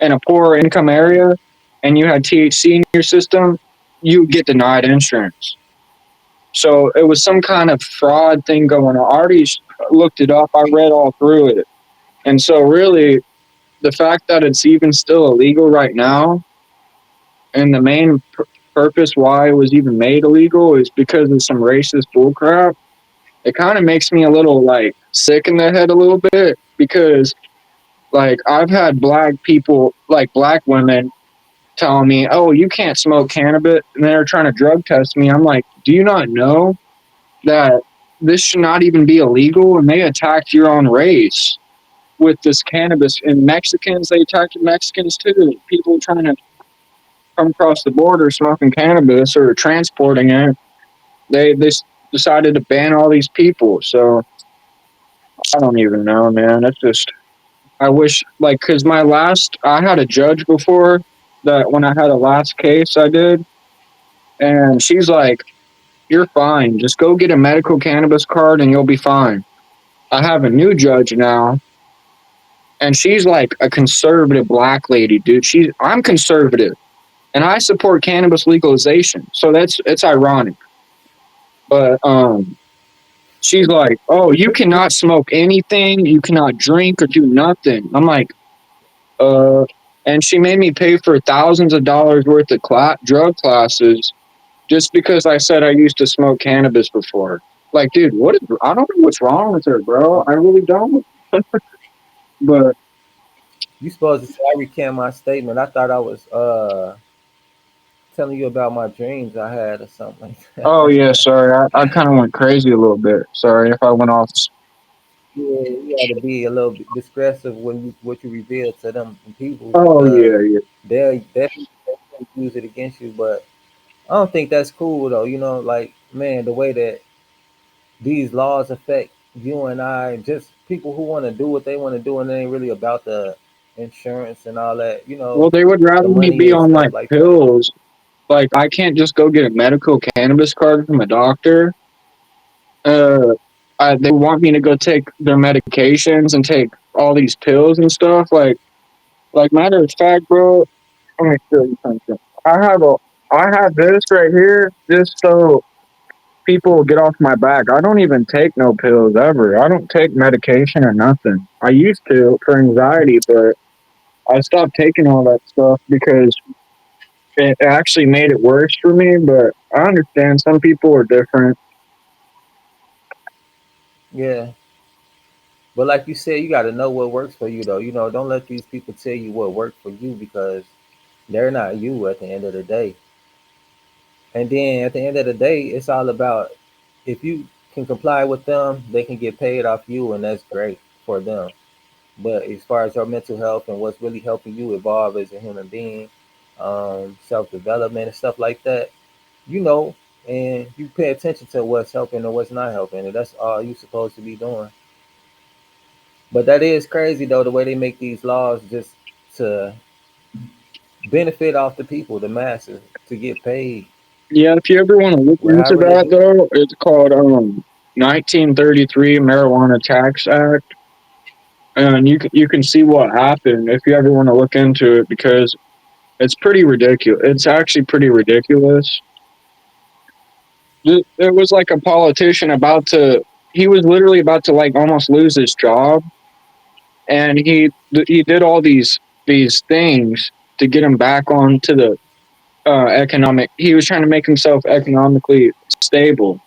in a poor income area and you had THC in your system, you get denied insurance. So it was some kind of fraud thing going on. I already looked it up. I read all through it. And so really, the fact that it's even still illegal right now, and the main purpose why it was even made illegal is because of some racist bullcrap. It kind of makes me a little like sick in the head a little bit because like I've had black people, like black women, telling me, "Oh, you can't smoke cannabis," and they're trying to drug test me. I'm like, "Do you not know that this should not even be illegal?" And they attacked your own race with this cannabis. And Mexicans, they attacked Mexicans too. People trying to come across the border smoking cannabis or transporting it. They decided to ban all these people. So I don't even know, man. It's just I wish like because I had a judge before that when I had a last case I did, and she's like, "You're fine. Just go get a medical cannabis card and you'll be fine." I have a new judge now, and she's like a conservative black lady, dude. I'm conservative, and I support cannabis legalization. So it's ironic, but she's like, "Oh, you cannot smoke anything. You cannot drink or do nothing." I'm like, uh. And she made me pay for thousands of dollars worth of drug classes just because I said I used to smoke cannabis before. like, dude, I don't know what's wrong with her, bro. I really don't. But You supposed to say I recant my statement. I thought I was telling you about my dreams I had or something like oh yeah, that. sorry, I kind of went crazy a little bit. Sorry if I went off. Yeah, you got to be a little bit discretive when you what you reveal to them people Oh because yeah, yeah. they'll definitely use it against you. But I don't think that's cool though. You know, like man, the way that these laws affect you and I, just people who want to do what they want to do, and it ain't really about the insurance and all that. You know, Well, they would the rather me money be and on stuff like like that. pills. Like I can't just go get a medical cannabis card from a doctor. Uh, they want me to go take their medications and take all these pills and stuff. Like matter of fact, bro. Let me show you something. I have a, I have this right here just so people will get off my back. I don't even take no pills ever. I don't take medication or nothing. I used to for anxiety, but I stopped taking all that stuff because it actually made it worse for me. But I understand some people are different. Yeah, but like you said, you got to know what works for you though. You know, don't let these people tell you what worked for you because they're not you at the end of the day. And then at the end of the day, it's all about if you can comply with them, they can get paid off you, and that's great for them. But as far as your mental health and what's really helping you evolve as a human being, self development and stuff like that, you know, and you pay attention to what's helping and what's not helping, and that's all you're supposed to be doing. But that is crazy though, the way they make these laws just to benefit off the people, the masses, to get paid. Yeah, if you ever want to look into Wherever they that do. though, it's called 1933 Marijuana Tax Act, and you can see what happened if you ever want to look into it because it's pretty ridiculous. It's actually pretty ridiculous. It was like a politician about to. He was literally about to like almost lose his job, and he did all these things to get him back onto the economic. He was trying to make himself economically stable,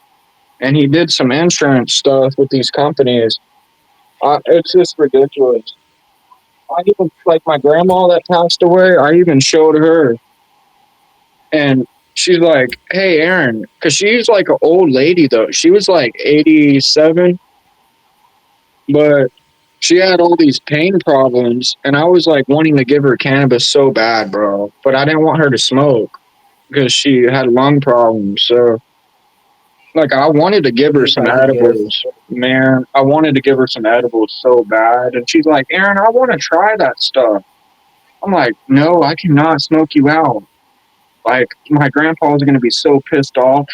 and he did some insurance stuff with these companies. It's just ridiculous. I even like my grandma that passed away. I even showed her, and she's like, "Hey, Aaron," because she's like an old lady though. She was like 87, but she had all these pain problems, and I was like wanting to give her cannabis so bad, bro. But I didn't want her to smoke because she had lung problems. So like I wanted to give her You some probably can get her some. edibles. Man, I wanted to give her some edibles so bad. And she's like, Aaron, I want to try that stuff. I'm like, no, I cannot smoke you out. Like, my grandpa's going to be so pissed off.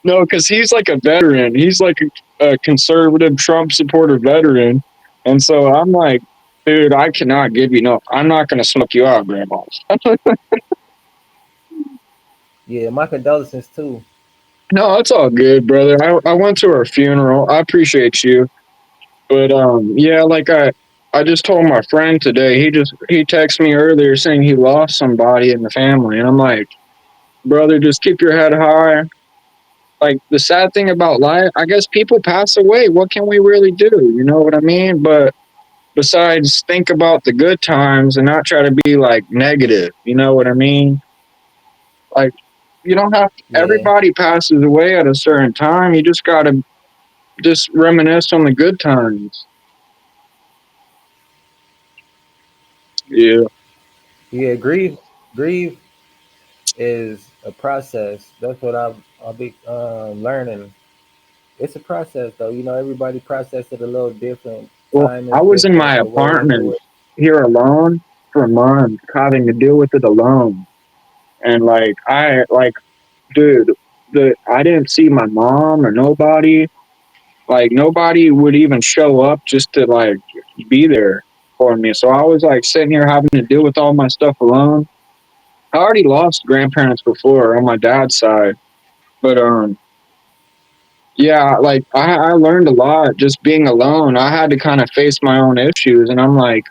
No, because he's like a veteran. He's like a conservative Trump supporter veteran. And so I'm like, dude, I cannot give you no, I'm not going to smoke you out, grandpa. Yeah, my condolences too. No, it's all good, brother. I went to her funeral. I appreciate you. But yeah, like I just told my friend today. He texted me earlier saying he lost somebody in the family, and I'm like, brother, just keep your head high. Like the sad thing about life, I guess people pass away. What can we really do? You know what I mean? But besides, think about the good times and not try to be like negative. You know what I mean? Like you don't have Yeah, everybody passes away at a certain time. You just gotta just reminisce on the good times. Yeah. yeah. Grieve is a process. That's what I'll be learning. It's a process, though. You know, everybody process it a little different. Well, Time I is was in my different. The way they do apartment it. here alone for a month, having to deal with it alone. And like dude, I didn't see my mom or nobody. Like nobody would even show up just to like be there for me. So I was like sitting here having to deal with all my stuff alone. I already lost grandparents before on my dad's side, but yeah, like I learned a lot just being alone. I had to kind of face my own issues, and I'm like,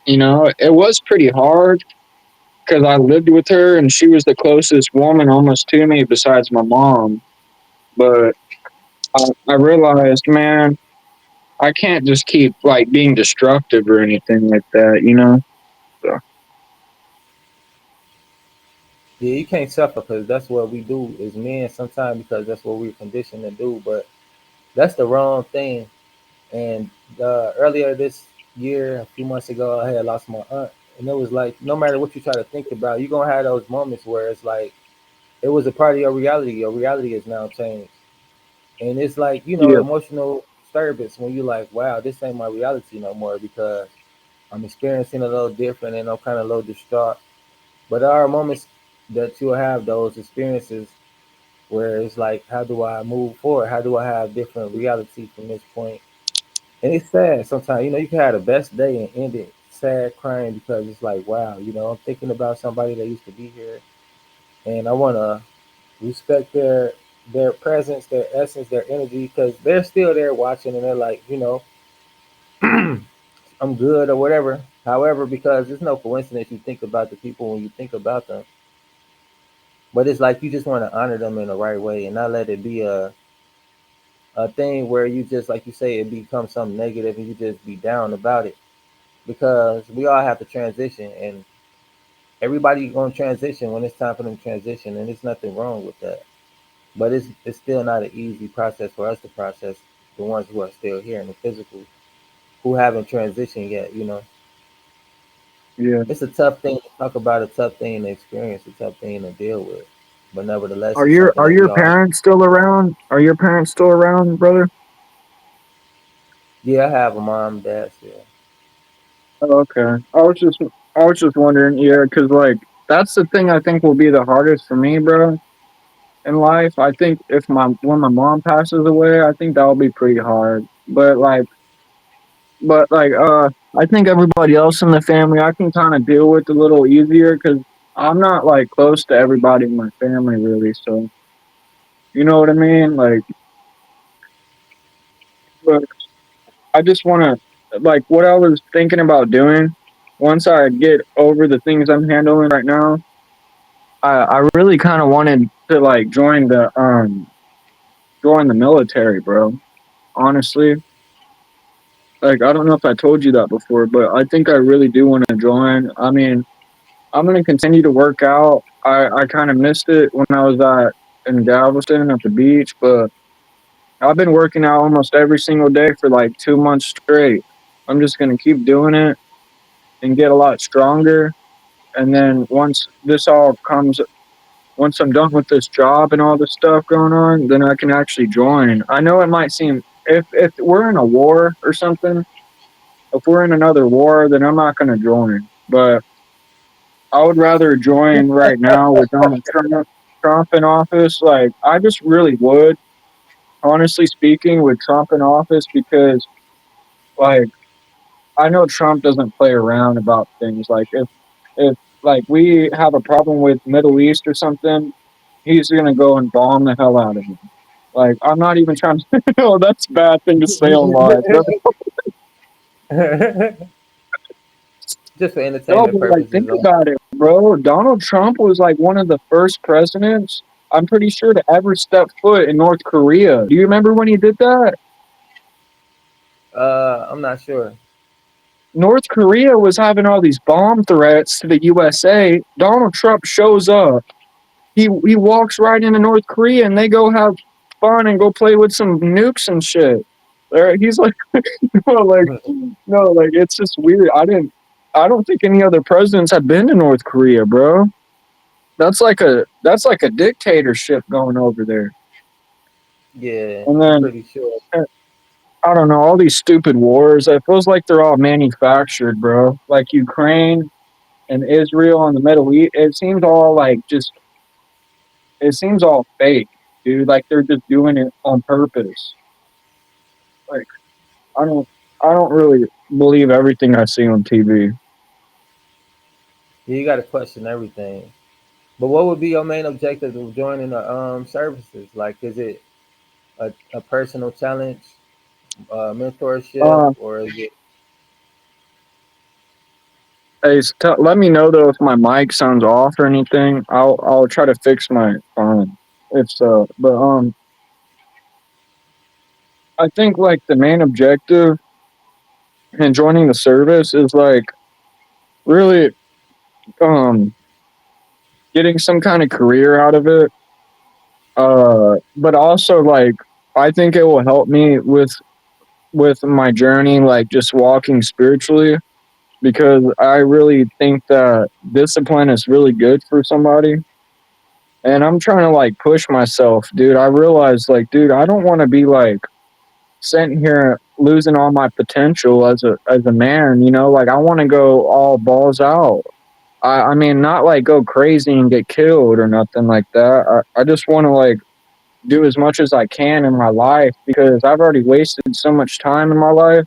you know, it was pretty hard. because I lived with her and she was the closest woman almost to me besides my mom. But I realized, man, I can't just keep like being destructive or anything like that, you know? So, Yeah, you can't suffer because that's what we do as men sometimes because that's what we're conditioned to do. But that's the wrong thing. And earlier this year, a few months ago, I had lost my aunt, and it was like no matter what you try to think about, you're gonna have those moments where it's like it was a part of your reality. Your reality is now changed, and it's like yeah, emotional disturbance when you like, wow, this ain't my reality no more because I'm experiencing a little different and I'm kind of a little distraught. But there are moments that you'll have those experiences where it's like, how do I move forward? How do I have different reality from this point? And it's sad sometimes. You can have the best day and end it sad crying because it's like, wow, I'm thinking about somebody that used to be here, and I want to respect their presence, their essence, their energy because they're still there watching, and they're like, I'm good or whatever. However, because it's no coincidence you think about the people when you think about them, but it's like you just want to honor them in the right way and not let it be a thing where you just like you say it becomes something negative and you just be down about it because we all have to transition and everybody gonna transition when it's time for them to transition and there's nothing wrong with that. But it's still not an easy process for us to process the ones who are still here in the physical who haven't transitioned yet. yeah. It's a tough thing to talk about, a tough thing to experience, a tough thing to deal with. But nevertheless Are it's your something that we all have. parents still around? Are your parents still around, brother? Yeah, I have a mom, dad still. Oh, okay. I was just wondering, yeah, because like that's the thing I think will be the hardest for me, bro, in life. I think if my when my mom passes away, I think that'll be pretty hard. But I think everybody else in the family I can kind of deal with a little easier because I'm not like close to everybody in my family really. So you know what I mean? Like, but I just want to like what I was thinking about doing once I get over the things I'm handling right now. I really kind of wanted to like join the military, bro. Honestly, like I don't know if I told you that before, but I think I really do want to join. I mean, I'm gonna continue to work out. I kind of missed it when I was in Galveston at the beach, but I've been working out almost every single day for like 2 months straight. I'm just gonna keep doing it and get a lot stronger. And then once I'm done with this job and all this stuff going on, then I can actually join. I know it might seem if we're in a war or something, if we're in another war, then I'm not gonna join. But I would rather join right now with Trump in office. Like I just really would, honestly speaking, with Trump in office because like I know Trump doesn't play around about things. Like if like we have a problem with Middle East or something, he's gonna go and bomb the hell out of me. Like I'm not even trying to. Oh, that's a bad thing to say on live. No, Just for no, entertainment but like purposes. think about it, bro. Donald Trump was like one of the first presidents. I'm pretty sure to ever step foot in North Korea. Do you remember when he did that? I'm not sure. North Korea was having all these bomb threats to the USA. Donald Trump shows up. He walks right into North Korea and they go have fun and go play with some nukes and shit. He's like, no, like it's just weird. I don't think any other presidents have been to North Korea, bro. That's like a dictatorship going over there. Yeah, And I'm then pretty sure. I don't know all these stupid wars. It feels like they're all manufactured, bro. Like Ukraine and Israel and the Middle East. It seems all fake, dude. Like they're just doing it on purpose. Like I don't I don't really believe everything I see on TV. Yeah, you got to question everything. But what would be your main objective of joining the services? Like, is it a personal challenge, mentorship, Uh, or is it? Hey, let me know though if my mic sounds off or anything. I'll try to fix my phone if so. But I think like the main objective in joining the service is like really um getting some kind of career out of it. But also like I think it will help me with my journey, like just walking spiritually, because I really think that discipline is really good for somebody. And I'm trying to like push myself, dude. I realize like, dude, I don't want to be like sitting here losing all my potential as a man, you know, like I want to go all balls out. I mean, not like go crazy and get killed or nothing like that. I just want to like do as much as I can in my life because I've already wasted so much time in my life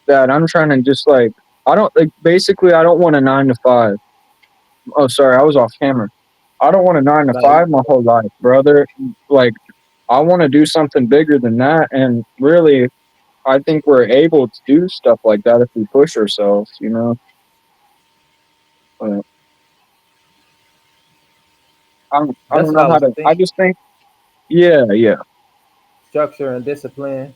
that I'm trying to just like I don't like basically I don't want a 9 to 5. Oh, sorry, I was off camera. I don't want a nine to Like, five my whole life, brother. Like I want to do something bigger than that, and really, I think we're able to do stuff like that if we push ourselves. You know, uh, I that's don't what know I how was to. I thinking. just think, yeah, yeah. Structure and discipline.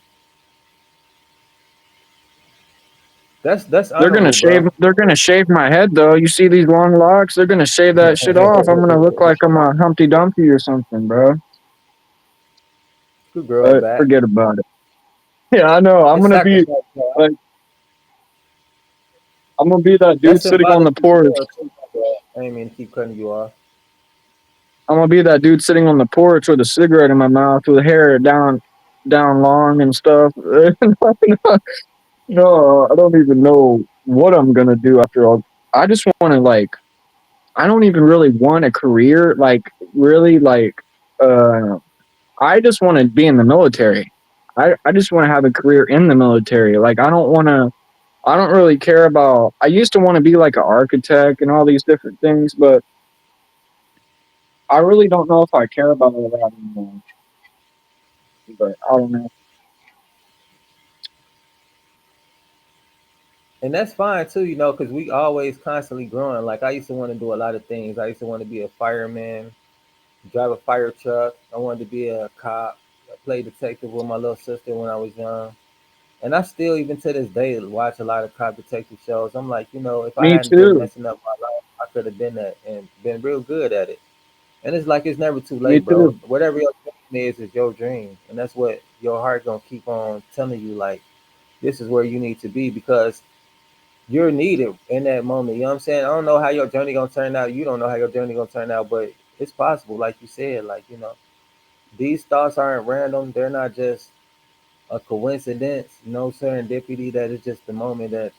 That's They're gonna honorable, shave. bro. They're gonna shave my head though. You see these long locks? They're gonna shave that shit off. I'm gonna look like I'm a Humpty Dumpty or something, bro. Could grow it back. Forget about it. Yeah, I know. It's sacrifice, bro. Like I'm gonna be that dude That's sitting on the symbolically porch. real too, bro. I didn't mean to keep cutting you off. I'm gonna be that dude sitting on the porch with a cigarette in my mouth with hair down long and stuff. No, I don't even know what I'm gonna do after all. I just want to like. I don't even really want a career. Like really, like. Uh, I just want to be in the military. I just want to have a career in the military. Like I don't want to. I don't really care about. I used to want to be like an architect and all these different things, but I really don't know if I care about all that anymore. But I don't know. And that's fine too, because we always constantly growing. Like I used to want to do a lot of things. I used to want to be a fireman, drive a fire truck. I wanted to be a cop. I played detective with my little sister when I was young. And I still, even to this day, watch a lot of cop detective shows. I'm like, if I Me hadn't been too. messing up my life, I could have been that and been real good at it. And it's like it's never too Me late, bro. too. Whatever your dream is your dream, and that's what your heart gonna keep on telling you. Like this is where you need to be because you're needed in that moment. You know what I'm saying? I don't know how your journey gonna turn out. You don't know how your journey gonna turn out, but it's possible. Like you said, like these thoughts aren't random. They're not just a coincidence. No serendipity. That is just the moment that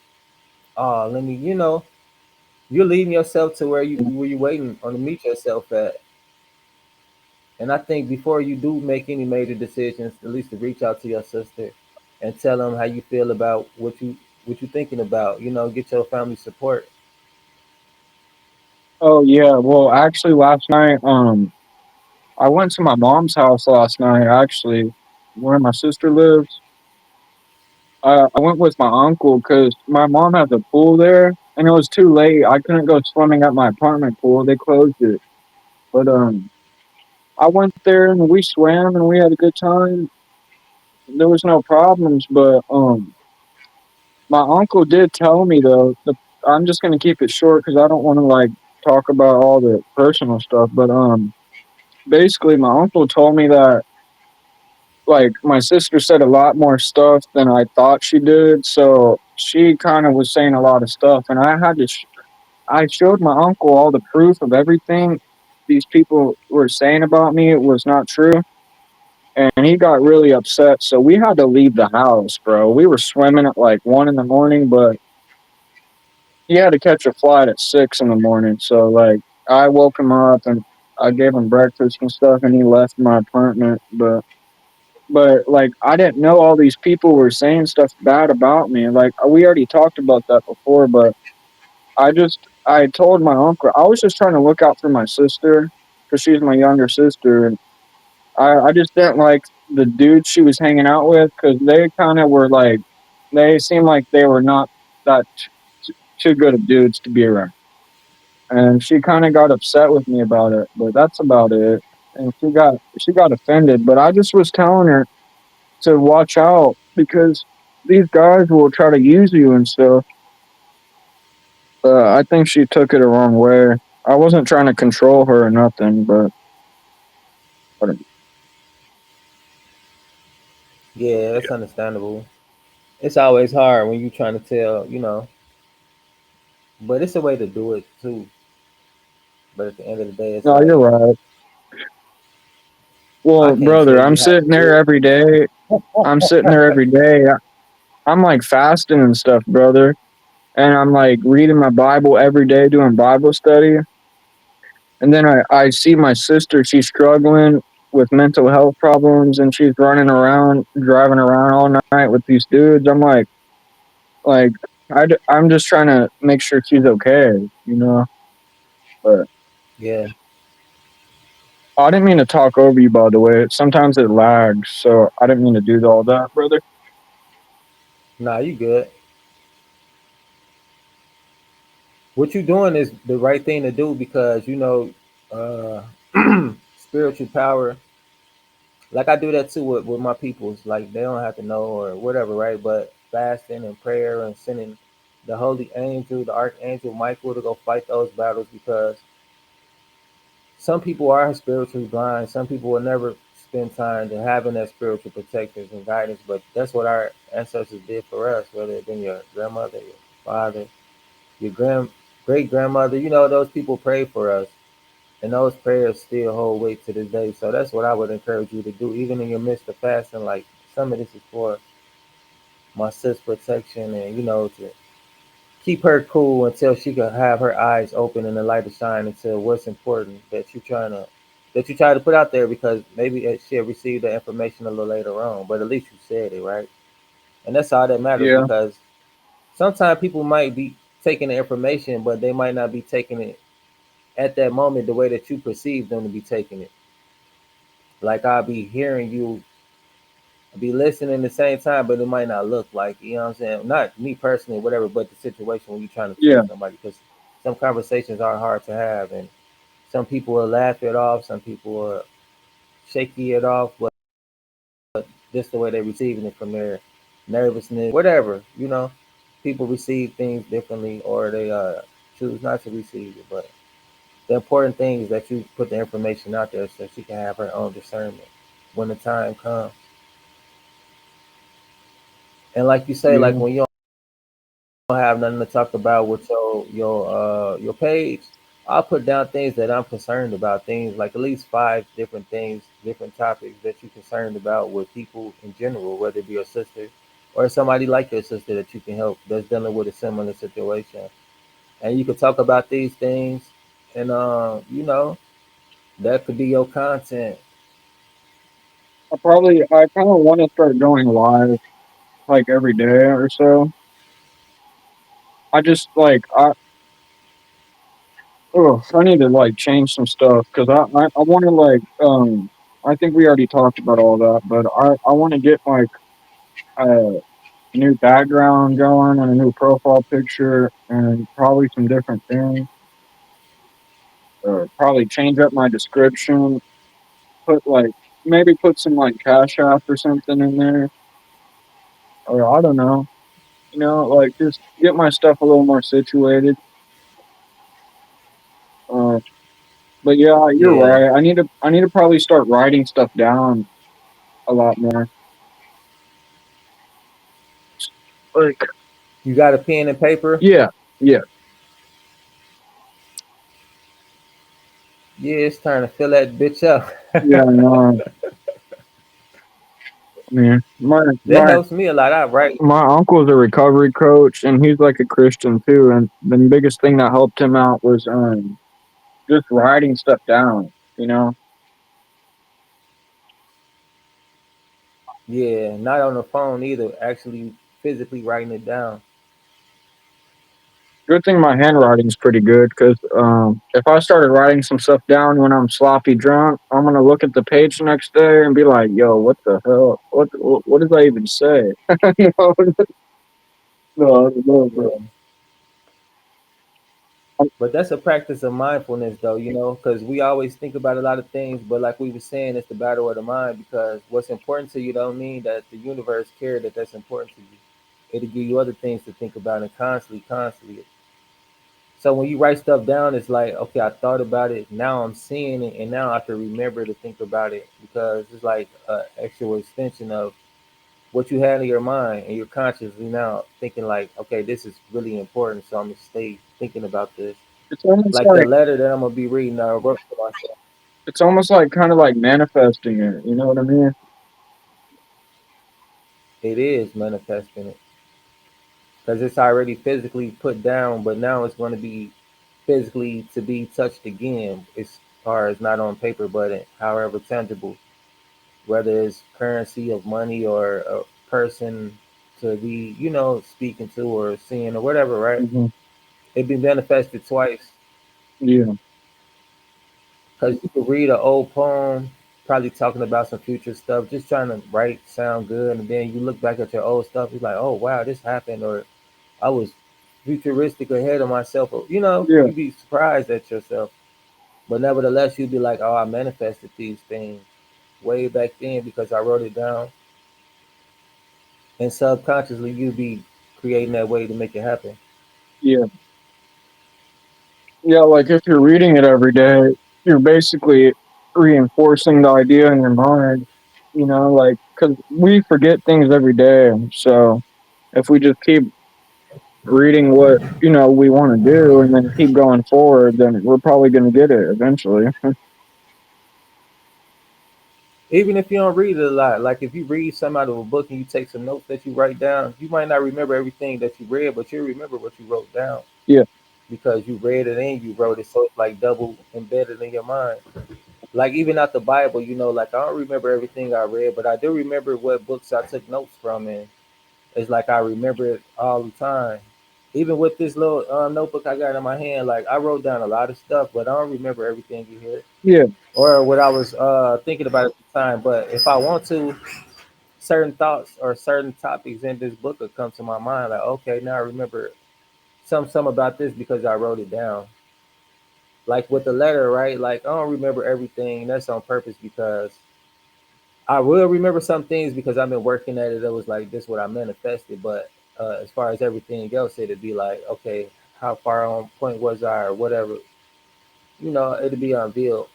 let me. You're leading yourself to where you waiting on to meet yourself at. And I think before you do make any major decisions, at least to reach out to your sister and tell them how you feel about what you thinking about. Get your family support. Oh yeah. Well, actually, last night, I went to my mom's house last night. Actually, where my sister lives. I went with my uncle because my mom has a pool there, and it was too late. I couldn't go swimming at my apartment pool. They closed it. But I went there and we swam and we had a good time. There was no problems, but my uncle did tell me though. I'm just gonna keep it short because I don't want to like talk about all the personal stuff. But basically, my uncle told me that like my sister said a lot more stuff than I thought she did. So she kind of was saying a lot of stuff, and I showed my uncle all the proof of everything these people were saying about me. It was not true, and he got really upset. So we had to leave the house, bro. We were swimming at like 1 in the morning, but he had to catch a flight at 6 in the morning. So like I woke him up and I gave him breakfast and stuff, and he left my apartment, but like I didn't know all these people were saying stuff bad about me. Like we already talked about that before, but I told my uncle I was just trying to look out for my sister because she's my younger sister, and I just didn't like the dude she was hanging out with because they kind of were like they seemed like they were not that. too good of dudes to be around. And she kind of got upset with me about it, but that's about it. And she got offended, but I just was telling her to watch out because these guys will try to use you and stuff. I think she took it the wrong way. I wasn't trying to control her or nothing, but Yeah, that's understandable. It's always hard when you trying to tell, but it's a way to do it too. But at the end of the day, it's no, you're like right. I Well, can't tell brother, I'm you how to sitting there do every day. I'm sitting there every day. I'm like fasting and stuff, brother. And I'm like reading my Bible every day, doing Bible study. And then I see my sister, she's struggling with mental health problems and she's running around, driving around all night with these dudes. Like, I'm just trying to make sure she's okay, you know? But Yeah, I didn't mean to talk over you, by the way. Sometimes it lags, so I didn't mean to do all that, brother. nah, you good. What you doing is the right thing to do because uh, spiritual power. Like I do that too with my peoples. Like they don't have to know or whatever, right? But fasting and prayer and sending the holy angel, the archangel Michael to go fight those battles because some people are spiritually blind. Some people will never spend time to having that spiritual protectors and guidance. But that's what our ancestors did for us, whether it been your grandmother, your father, your great grandmother. Those people prayed for us. And those prayers still hold weight to this day. So that's what I would encourage you to do, even in your midst of fasting. Like some of this is for my sis protection and, to keep her cool until she can have her eyes open and the light to shine into what's important that you try to put out there because maybe she'll receive the information a little later on, but at least you said it, right? And that's all that matters Yeah, because sometimes people might be taking the information, but they might not be taking it at that moment the way that you perceive them to be taking it. Like I'll be hearing you be listening at the same time, but it might not look like, what I'm saying? Not me personally, whatever, but the situation when you're trying to tell yeah, somebody because some conversations are hard to have and some people will laugh it off, some people will shaky it off, but just the way they're receiving it from their nervousness, whatever, people receive things differently or they choose not to receive it. But the important thing is that you put the information out there so she can have her own discernment when the time comes. And like you say, like yeah, when you don't have nothing to talk about with your page, I'll put down things that I'm concerned about, things like at least five different things, different topics that you're concerned about with people in general, whether it be your sister or somebody like your sister that you can help that's dealing with a similar situation. And you can talk about these things and that could be your content. I kind of want to start going live like every day or so. I just like I need to like change some stuff because I want to like I think we already talked about all that, but I want to get like a new background going and a new profile picture and probably some different things. Probably change up my description. Put like maybe put some like cash app or something in there, or I don't know. Like just get my stuff a little more situated. Uh, but yeah, you're Yeah. right. I need to probably start writing stuff down a lot more. Like You got a pen and paper? yeah, yeah, Yeah, it's time to fill that bitch up. yeah. No, man, my That my helps me a lot. I write. my uncle's a recovery coach, and he's like a Christian too. And the biggest thing that helped him out was just writing stuff down. You know, Yeah, not on the phone either. Actually, physically writing it down. good thing my handwriting's pretty good because if I started writing some stuff down when I'm sloppy drunk, I'm gonna look at the page the next day and be like, "Yo, what the hell? What did I even say?" You know? No, no, bro. Yeah, But that's a practice of mindfulness, though, you know, because we always think about a lot of things, but like we were saying, it's the battle of the mind. Because what's important to you don't mean that the universe cared that that's important to you. It'll give you other things to think about and constantly. So when you write stuff down, it's like, okay, I thought about it. Now I'm seeing it, and now I can remember to think about it because it's like an actual extension of what you had in your mind, and you're consciously now thinking like, okay, this is really important, so I'm gonna stay thinking about this. It's almost Like the like letter that I'm gonna be reading, I wrote to myself. it's almost like kind of like manifesting it. You know what I mean? It is manifesting it because it's already physically put down, but now it's going to be physically to be touched again. As far as not on paper, but however tangible, whether it's currency of money or a person to be, you know, speaking to or seeing or whatever, right? Hmm. It be manifested twice Yeah, because you could read an old poem, probably talking about some future stuff, just trying to write sound good, and then you look back at your old stuff, you're like, oh wow, this happened, or I was futuristic ahead of myself, or you know, yeah, you'd be surprised at yourself. But nevertheless, you'd be like, oh, I manifested these things way back then because I wrote it down, and subconsciously you'd be creating that way to make it happen. yeah, yeah. Like if you're reading it every day, you're basically reinforcing the idea in your mind. You know, like because we forget things every day. So if we just keep reading what we want to do and then keep going forward, then we're probably going to get it eventually. Even if you don't read it a lot, like if you read some out of a book and you take some notes that you write down, you might not remember everything that you read, but you remember what you wrote down Yeah, because you read it and you wrote it, so it's like double embedded in your mind. Like even out the Bible, you know, like I don't remember everything I read, but I do remember what books I took notes from, and it's like I remember it all the time. Even with this little notebook I got in my hand, like I wrote down a lot of stuff, but I don't remember everything you hear yeah, or what I was thinking about at the time. But if I want to, certain thoughts or certain topics in this book will come to my mind. Like, okay, now I remember some about this because I wrote it down. Like with the letter, right? Like I don't remember everything. That's on purpose because I will remember some things because I've been working at it. It was like this what I manifested, but as far as everything else, it'd be like, okay, how far on point was I or whatever. You know, it'd be unveiled.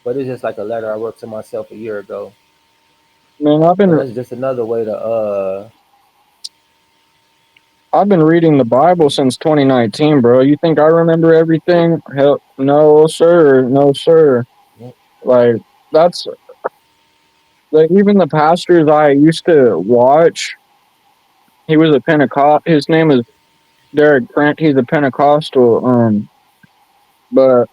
But it's just like a letter I wrote to myself a year ago, man, and that's just another way to I've been reading the Bible since 2019, bro. You think I remember everything? Hell, no, sir, no, sir. Like that's like even the pastors I used to watch. He was a Pentecost. His name is Derek Brent. He's a Pentecostal. But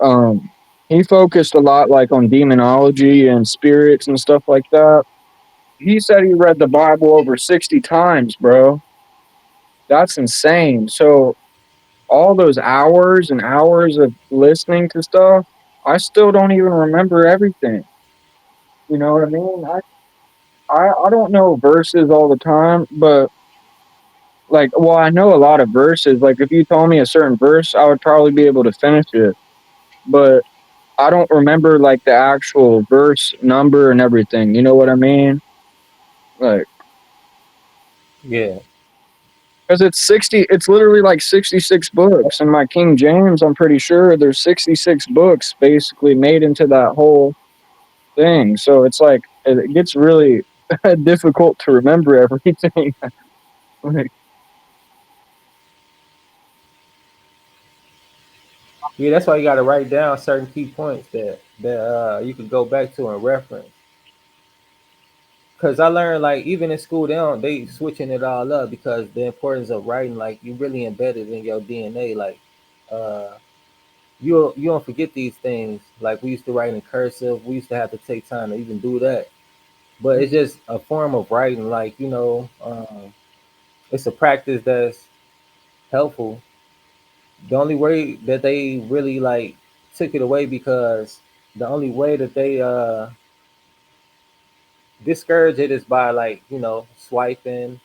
he focused a lot like on demonology and spirits and stuff like that. He said he read the Bible over 60 times, bro. That's insane. So all those hours and hours of listening to stuff, I still don't even remember everything. You know what I mean? I don't know verses all the time, but like, well, I know a lot of verses. Like, if you told me a certain verse, I would probably be able to finish it. But I don't remember like the actual verse number and everything. You know what I mean? Like, yeah, because it's literally like 66 books. And my King James, I'm pretty sure there's 66 books basically made into that whole thing. So it's like, it gets really difficult to remember everything. Like, yeah. That's why you got to write down certain key points that you can go back to and reference. Cause I learned like even in school they switching it all up because the importance of writing like you really embedded in your DNA. Like uh you don't forget these things. Like we used to write in cursive. We used to have to take time to even do that. But it's just a form of writing. Like you know, it's a practice that's helpful. The only way that they really like took it away because the only way that they discourage it is by like you know swiping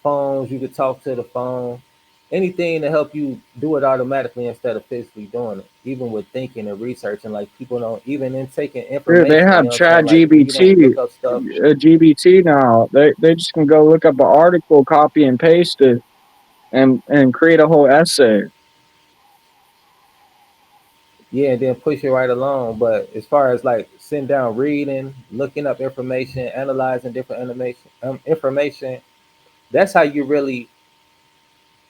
phones. You could talk to the phone. anything to help you do it automatically instead of physically doing it. Even with thinking and researching, like people don't even in taking Dude, they information. You have know what I'm saying? Chat Like when you want to GBT, look up stuff. GBT now. They just can go look up an article, copy and paste it, and create a whole essay. Yeah, and then push it right along. But as far as like sitting down, reading, looking up information, analyzing different information, that's how you really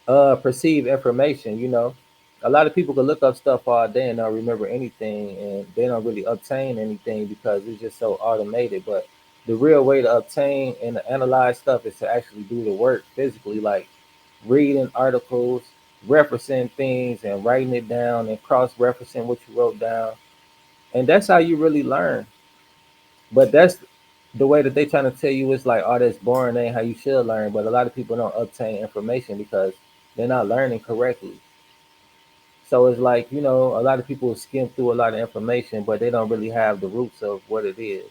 perceive information. You know, a lot of people can look up stuff all day and not remember anything, and they don't really obtain anything because it's just so automated. But the real way to obtain and to analyze stuff is to actually do the work physically, like reading articles, referencing things, and writing it down, and cross-referencing what you wrote down, and that's how you really learn. But that's the way that they trying to tell you, it's like, oh, that's boring, ain't how you should learn. But a lot of people don't obtain information because they're not learning correctly. So it's like, a lot of people skim through a lot of information, but they don't really have the roots of what it is.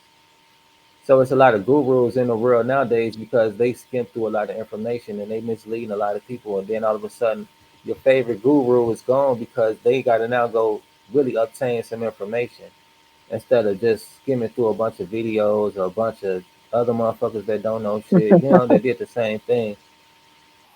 So it's a lot of gurus in the world nowadays because they skim through a lot of information and they misleading a lot of people. And then all of a sudden, your favorite guru is gone because they got to now go really obtain some information instead of just skimming through a bunch of videos or a bunch of other motherfuckers that don't know shit. They did the same thing.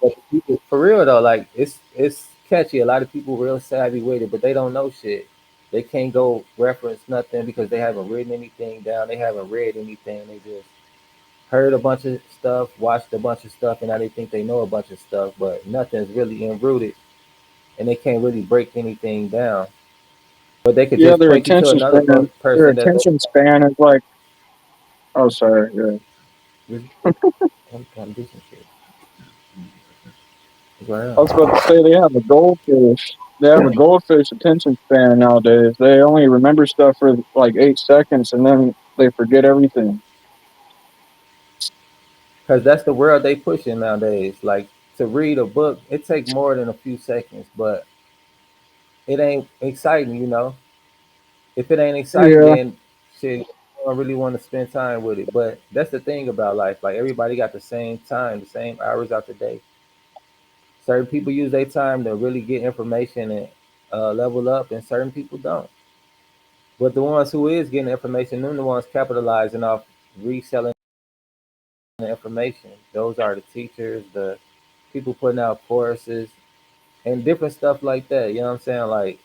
But the people, for real though, like it's catchy. A lot of people real savvy with it, but they don't know shit. They can't go reference nothing because they haven't written anything down. They haven't read anything. They just heard a bunch of stuff, watched a bunch of stuff, and now they think they know a bunch of stuff, but nothing's really enrooted, and they can't really break anything down. But they could Yeah, just point you to another their person that knows. attention span is like, oh, sorry. Yeah. I'm do some shit. Right I was about on. to say they have a goldfish. They have a goldfish attention span nowadays. They only remember stuff for like 8 seconds and then they forget everything. Because that's the world they pushing nowadays. Like to read a book, it take more than a few seconds, but it ain't exciting. If it ain't exciting, Yeah. then shit, I don't really want to spend time with it. But that's the thing about life. Like everybody got the same time, the same hours out the day. Certain people use their time to really get information and level up, and certain people don't. But the ones who is getting information, them the ones capitalizing off reselling the information. Those are the teachers, the people putting out courses, and different stuff like that. You know what I'm saying? Like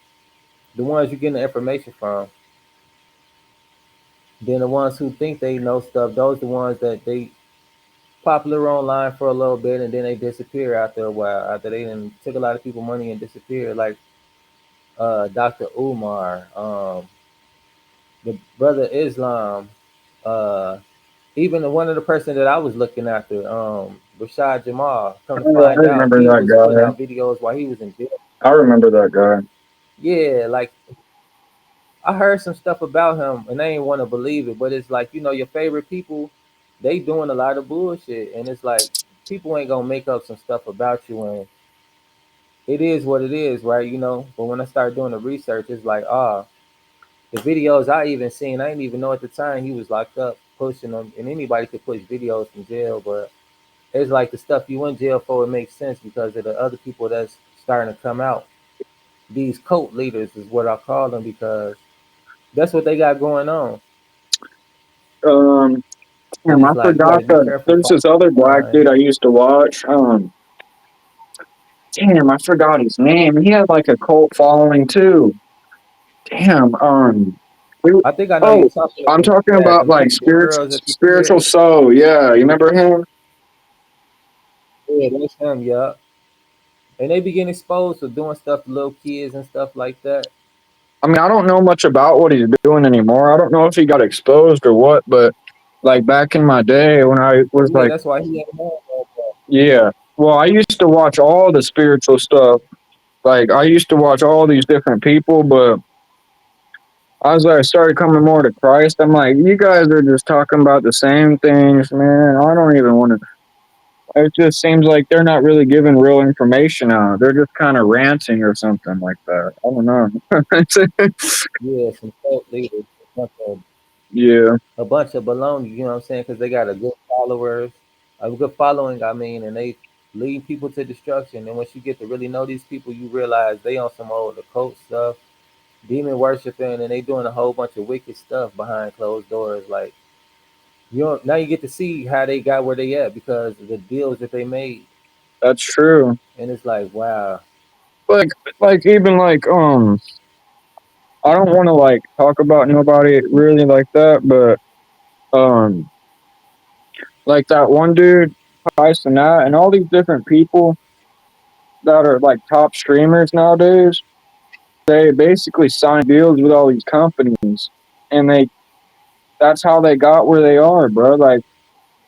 the ones you getting the information from. Then the ones who think they know stuff, those the ones that they popular online for a little bit and then they disappear after a while. After they done took a lot of people money and disappeared, like Dr. Umar, the brother Islam, uh, even one of the person that I was looking after, Rashad Jamal. Come to Oh, I find out, remember he that was putting guy. out videos while he was in jail. I remember that guy. Yeah, like I heard some stuff about him and I ain't want to believe it, but it's like, your favorite people, they doing a lot of bullshit. And it's like, people ain't gonna make up some stuff about you, and it is what it is, right? But when I started doing the research, it's like, the videos I even seen, I didn't even know at the time he was locked up pushing them. And anybody could push videos from jail, but it's like the stuff you in jail for, it makes sense because of the other people that's starting to come out. These cult leaders is what I call them because that's what they got going on. Um, And Damn, I it's like you got forgot to be that careful there's following this other black line. dude I used to watch. Damn, I forgot his name. He had like a cult following too. Damn. We, I think I know you're oh, talking I'm about. talking Yeah, about them like Indian girls that used to wear. spiritual soul. Yeah, you remember him? Yeah, that's him. Yeah, and they be getting exposed for doing stuff to little kids and stuff like that. I mean, I don't know much about what he's doing anymore. I don't know if he got exposed or what, but like back in my day when I was Yeah, like, that's why he ain't had that. yeah. Well, I used to watch all the spiritual stuff. Like I used to watch all these different people, but as I started coming more to Christ, I'm like, you guys are just talking about the same things, man. I don't even want to. It just seems like they're not really giving real information out. They're just kind of ranting or something like that. I don't know. Yeah, some cult leaders, a bunch of, Yeah. a bunch of baloney. You know what I'm saying? Because they got a good following. I mean, and they leading people to destruction. And once you get to really know these people, you realize they on some old occult stuff, demon worshiping, and they doing a whole bunch of wicked stuff behind closed doors. Like you don't, now you get to see how they got where they at because of the deals that they made, That's true. and it's like wow. Like even like I don't want to like talk about nobody really like that, but um like that one dude, Tyson, that, and all these different people that are like top streamers nowadays, they basically sign deals with all these companies, and they that's how they got where they are, bro. Like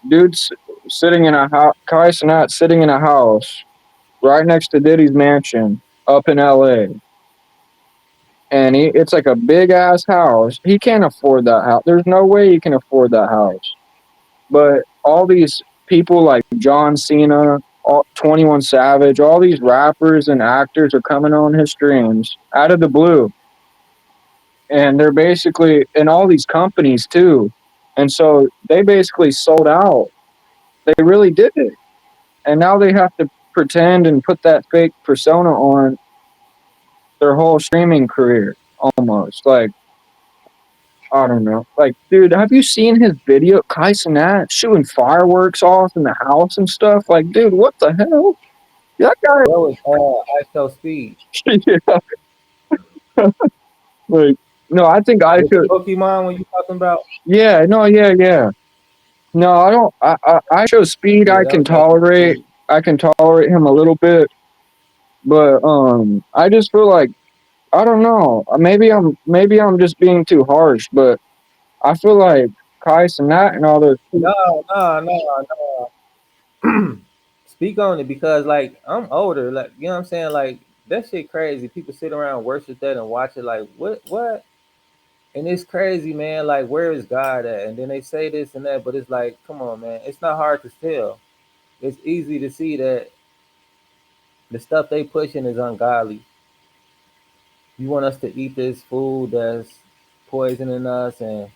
dude's sitting in a house, Kai Cenat sitting in a house right next to Diddy's mansion up in LA. And it's like a big ass house. He can't afford that house. There's no way he can afford that house. But all these people like John Cena, 21 Savage, all these rappers and actors are coming on his streams out of the blue. And they're basically in all these companies too. And so they basically sold out. They really did it. And now they have to pretend and put that fake persona on their whole streaming career almost. Like, I don't know. Like, dude, have you seen his video, Kai Cenat, shooting fireworks off in the house and stuff? Like, dude, what the hell? That guy, Bro is I show speed. yeah, like, no, I think I Is it should. Pokemon when you talking about? Yeah, no, yeah, yeah. No, I don't. I show speed. Yeah, I that can was my tolerate. speed. I can tolerate him a little bit, but I just feel like I don't know. Maybe I'm just being too harsh, but I feel like Kai Cenat and all those. No, no, no, no. Speak on it because like I'm older, like you know what I'm saying, like that shit crazy. People sit around worship that and watch it like what? And it's crazy, man. Like where is God at? And then they say this and that, but it's like, come on, man. It's not hard to tell. It's easy to see that the stuff they pushing is ungodly. You want us to eat this food that's poisoning us and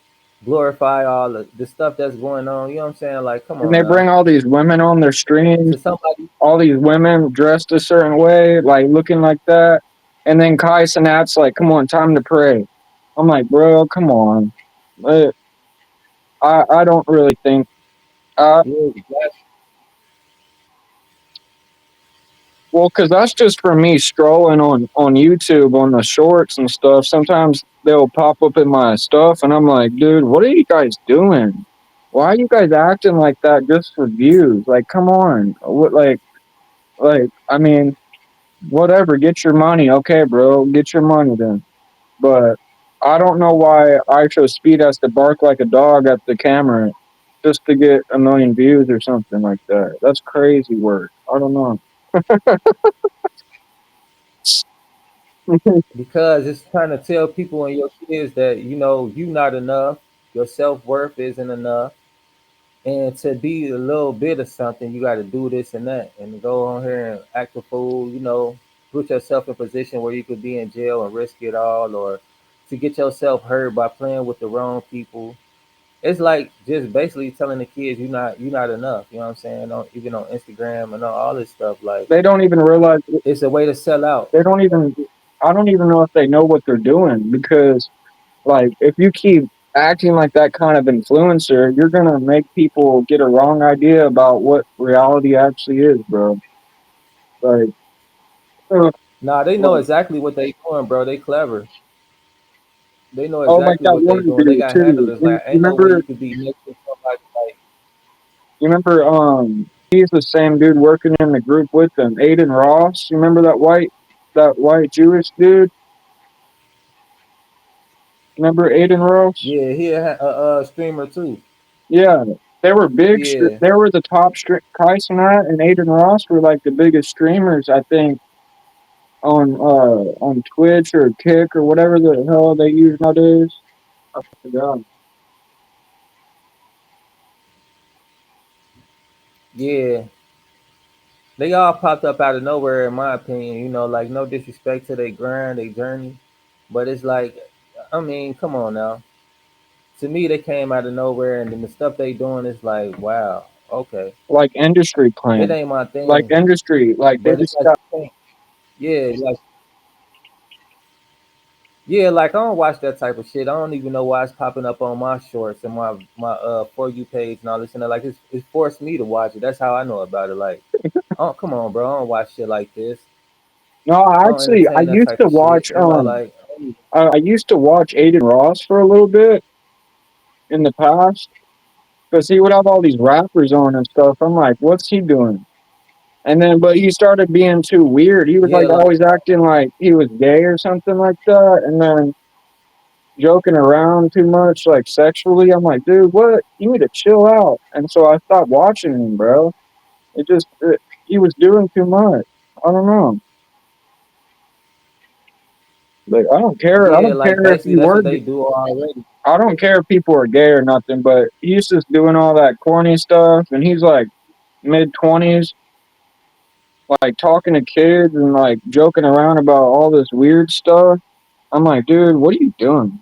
glorify all the stuff that's going on. You know what I'm saying? Like, come And on they now. bring all these women on their streams, To somebody, all these women dressed a certain way, like looking like that. And then Kai Cenat's like, come on, time to pray. I'm like, bro, come on. Uh, I don't really think. yeah, that's Well, because that's just for me scrolling on YouTube on the shorts and stuff. Sometimes they'll pop up in my stuff, and I'm like, dude, what are you guys doing? Why are you guys acting like that just for views? Like, come on. What, I mean, whatever. Get your money, okay, bro. Get your money then. But I don't know why ISO Speed has to bark like a dog at the camera just to get a million views or something like that. That's crazy work. I don't know. because it's trying to tell people and your kids that you not enough. Your self worth isn't enough, and to be a little bit of something, you got to do this and that, and go on here and act a fool. Put yourself in a position where you could be in jail and risk it all, or to get yourself hurt by playing with the wrong people. It's like just basically telling the kids you're not enough. You know what I'm saying? Even on Instagram and all this stuff. Like They don't even realize it's a way to sell out. they don't even I don't even know if they know what they're doing because like if you keep acting like that kind of influencer, you're gonna make people get a wrong idea about what reality actually is, bro. Like, uh, Nah, they know like exactly what they doing, bro. They clever. They know oh, like exactly that what they one doing. They dude got too. handlers. Like You ain't no way remember? you could be next to somebody like. You remember? He's the same dude working in the group with them, Aiden Ross. You remember that white Jewish dude? Remember Aiden Ross? Yeah, he a streamer too. Yeah, they were big. Yeah, They were the top. Kai Cenat and Aiden Ross were like the biggest streamers, I think, on Twitch or Kick or whatever the hell they use nowadays. I forgot. yeah. They all popped up out of nowhere, in my opinion. Like no disrespect to their grind, their journey, but it's like, I mean, come on now. To me, they came out of nowhere, and then the stuff they doing is like, wow, Okay, like industry it clan, ain't my thing, like they but it's just like got. the thing. Yeah, like yeah, like I don't watch that type of shit. I don't even know why it's popping up on my shorts and my for you page and all this and that. Like it's forced me to watch it. That's how I know about it. Like, oh come on, bro, I don't watch shit like this. No, I don't I entertain that used type to of shit. watch You know, like I don't even- I used to watch Aiden Ross for a little bit in the past because he would have all these rappers on and stuff. I'm like, what's he doing? And then, but he started being too weird. He was yeah, like like always acting like he was gay or something like that, and then joking around too much, like sexually. I'm like, dude, what? You need to chill out. And so I stopped watching him, bro. He was doing too much. I don't know. Like, I don't care. I yeah, don't like care if basically you that's were. what they do already. I don't care if people are gay or nothing. But he's just doing all that corny stuff, and he's like mid 20s, like talking to kids and like joking around about all this weird stuff. I'm like, dude, what are you doing?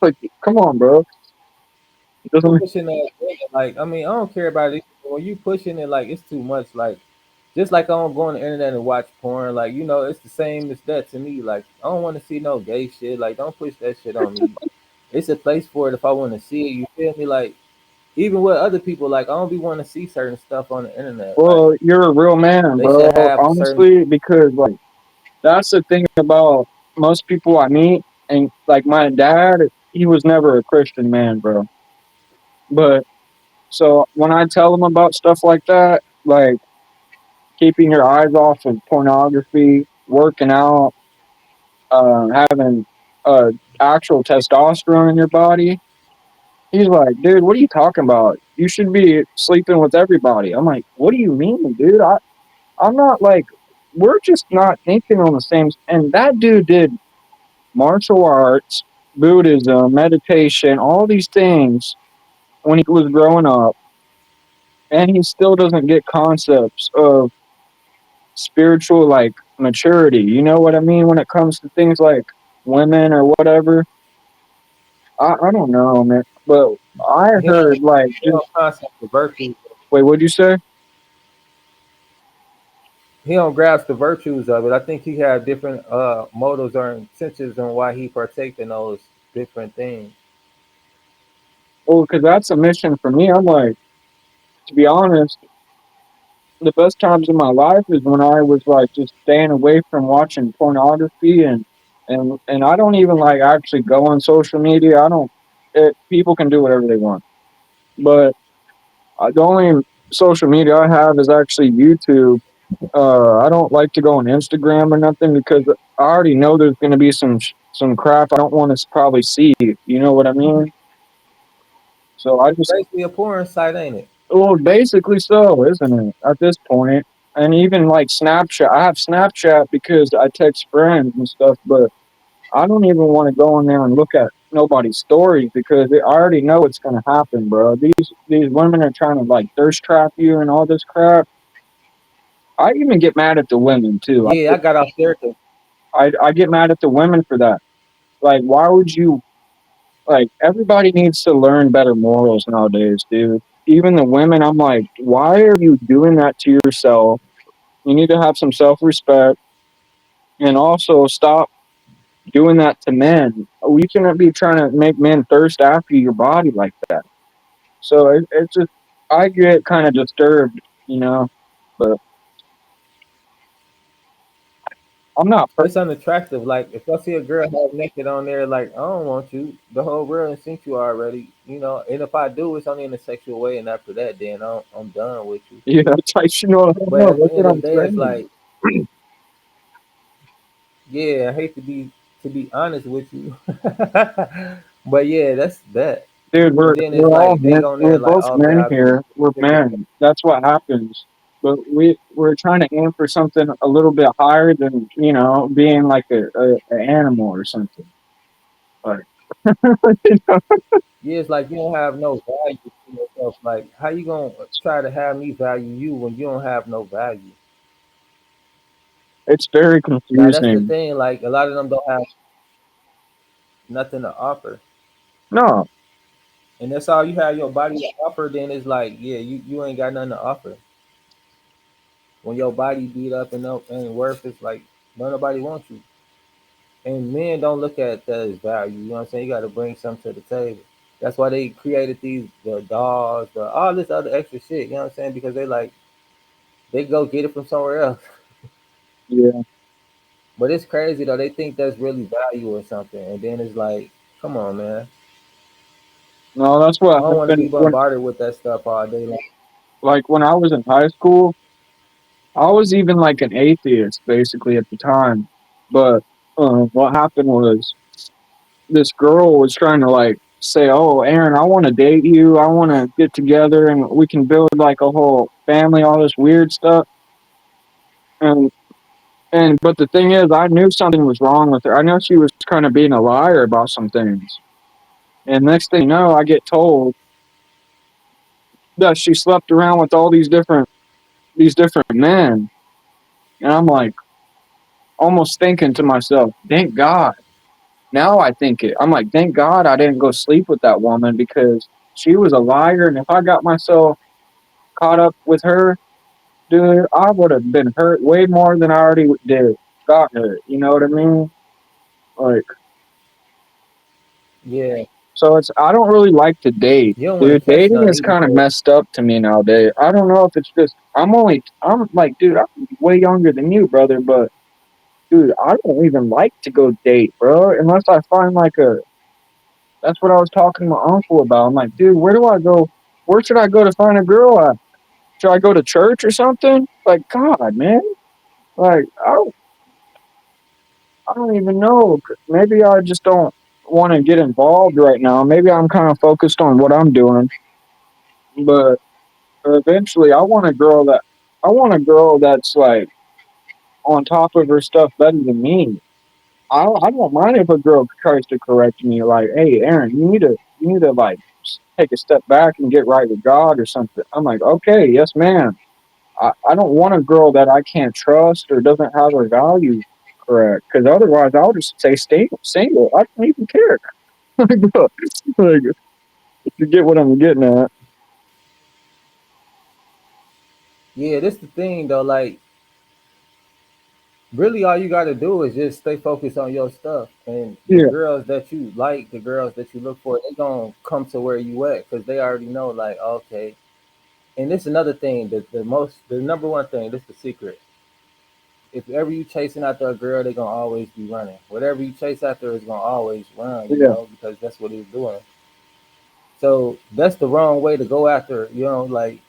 Like, come on, bro. It doesn't. Pushing that agenda, like I mean, I don't care about it when you pushing it. Like it's too much. Like just like I don't go on the internet and watch porn. Like you know, it's the same as that to me. Like I don't want to see no gay shit. Like don't push that shit on me. It's a place for it if I want to see it. You feel me? Like even with other people, like I don't be wanting to see certain stuff on the internet. Like Well, you're a real man, they should bro. have certain. Honestly, because like that's the thing about most people I meet, and like my dad, he was never a Christian man, bro. But so when I tell them about stuff like that, like keeping your eyes off of pornography, working out, having actual testosterone in your body, he's like, dude, what are you talking about? You should be sleeping with everybody. I'm like, what do you mean, dude? I'm not like, we're just not thinking on the same. And that dude did martial arts, Buddhism, meditation, all these things when he was growing up, and he still doesn't get concepts of spiritual like maturity. You know what I mean when it comes to things like women or whatever. I don't know, man, but I He heard don't, like he just don't concept the virtues. wait, what'd you say? He don't grasp the virtues of it. I think he had different motives or intentions on why he partake in those different things. Well, because that's a mission for me. I'm like, to be honest, the best times in my life is when I was like just staying away from watching pornography and I don't even like actually go on social media. I don't. People can do whatever they want, but the only social media I have is actually YouTube. I don't like to go on Instagram or nothing because I already know there's going to be some crap I don't want to probably see. You know what I mean? So I just Basically, a porn site, ain't it? well, basically so, isn't it? At this point, and even like Snapchat, I have Snapchat because I text friends and stuff, but I don't even want to go in there and look at nobody's stories because I already know what's going to happen, bro. These women are trying to like thirst trap you and all this crap. I even get mad at the women too. Yeah, I got off there. I get mad at the women for that. Like, why would you? Like, everybody needs to learn better morals nowadays, dude. Even the women, I'm like, why are you doing that to yourself? You need to have some self respect and also stop doing that to men. We shouldn't be trying to make men thirst after your body like that. So it's just, I get kind of disturbed, you know, but I'm not. It's unattractive. Like if I see a girl half naked on there, like I don't want you. The whole world has seen you already, you know. And if I do, it's only in a sexual way, and after that, then I'm done with you. Yeah, that's like, you know, I don't But know. at the That's what end of I'm the day, it's saying. like, yeah, I hate to be honest with you, but yeah, that's that. Dude, And then it's we're all like they men. on We're there like, both okay, men I'll be here. We're different. men. That's what happens. But we're trying to aim for something a little bit higher than being like a animal or something. But Yeah, it's like you don't have no value to yourself. Like, how you gonna try to have me value you when you don't have no value? it's very Now that's the confusing. thing. Like, a lot of them don't have nothing to offer. No, And that's all you have your body to offer, then it's like, yeah, you ain't got nothing to offer. When your body beat up and up and worth, it's like don't nobody want you. And men don't look at that as value. You know what I'm saying? You got to bring something to the table. That's why they created these the dolls, the all this other extra shit. You know what I'm saying? Because they like they go get it from somewhere else. Yeah. But it's crazy though. They think that's really value or something, and then it's like, come on, man. No, that's I what don't want to be happened when, bombarded with that stuff all day long. like, when I was in high school. I was even like an atheist basically at the time. But what happened was this girl was trying to like say, "Oh, Aaron, I want to date you. I want to get together and we can build like a whole family, all this weird stuff." And but the thing is, I knew something was wrong with her. I know she was kind of being a liar about some things. And next thing you know, I get told that she slept around with all these different men. And I'm like almost thinking to myself, "Thank God." Now I think it. I'm like, thank God I didn't go sleep with that woman because she was a liar. And if I got myself caught up with her, dude, I would have been hurt way more than I already did. Got hurt. You know what I mean? Like, Yeah, so it's, I don't really like to date. you don't want Dude, to catch dating none is either. kind of 'Cause messed up to me nowadays. I don't know if it's just, I'm like, dude, I'm way younger than you, brother, but dude, I don't even like to go date, bro, unless I find like a, that's what I was talking to my uncle about. I'm like, dude, where do I go? Where should I go to find a girl at? Should I go to church or something? Like, God, man. Like, I don't even know. Maybe I just don't want to get involved right now. Maybe I'm kind of focused on what I'm doing. But eventually, I want a girl that's like on top of her stuff better than me. I don't mind if a girl tries to correct me, like, "Hey, Aaron, you need to like take a step back and get right with God or something." I'm like, "Okay, yes, ma'am." I don't want a girl that I can't trust or doesn't have her values correct, because otherwise I'll just stay single. I don't even care. Like, you get what I'm getting at? yeah, this the thing though. Like, really, all you got to do is just stay focused on your stuff, and the Yeah, girls that you like, the girls that you look for, they gonna come to where you at because they already know. Like, okay. And this is another thing. The number one thing. This is the secret. If ever you chasing after a girl, they're gonna always be running. Whatever you chase after is gonna always run, yeah, because that's what he's doing. So that's the wrong way to go after, like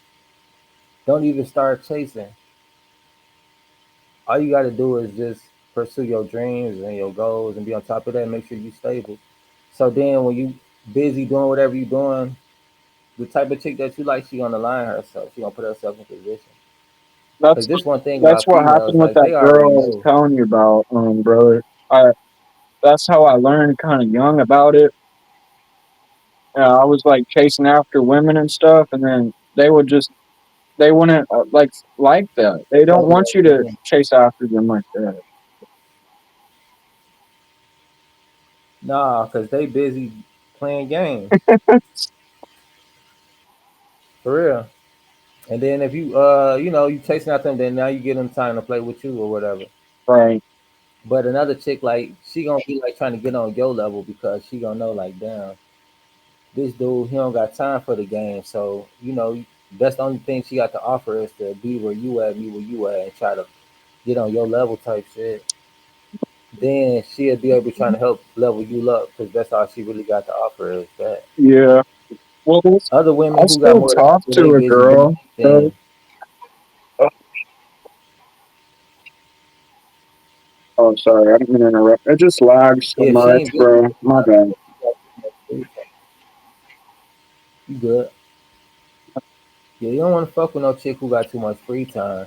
don't even start chasing. All you gotta do is just pursue your dreams and your goals and be on top of that and make sure you stable. So then when you busy doing whatever you doing, the type of chick that you like, she gonna align herself. She gonna put herself in position. Cause that's this one thing that's about what females, happened with like that they girl already I was know. telling you about, brother. I That's how I learned kind of young about it. I was like chasing after women and stuff, and then they wouldn't like that. They Tell don't me want that you to again. chase after them like that. Nah, cause they busy playing games. For real. And then if you you chasing out them, then now you get them time to play with you or whatever. Right. But another chick, like, she gonna be like trying to get on your level because she gonna know, like, damn, this dude, he don't got time for the game. So, that's the only thing she got to offer is to be where you at, me where you at, and try to get on your level type shit. Then she'll be able to try to help level you up because that's all she really got to offer is that. Yeah. Well, Other I women who got still more, talk they to a busy doing girl, their but thing. oh, sorry, I didn't mean to interrupt. It just lags so Yeah, if she much, ain't busy, bro. My bad. you good. Yeah, you don't want to fuck with no chick who got too much free time.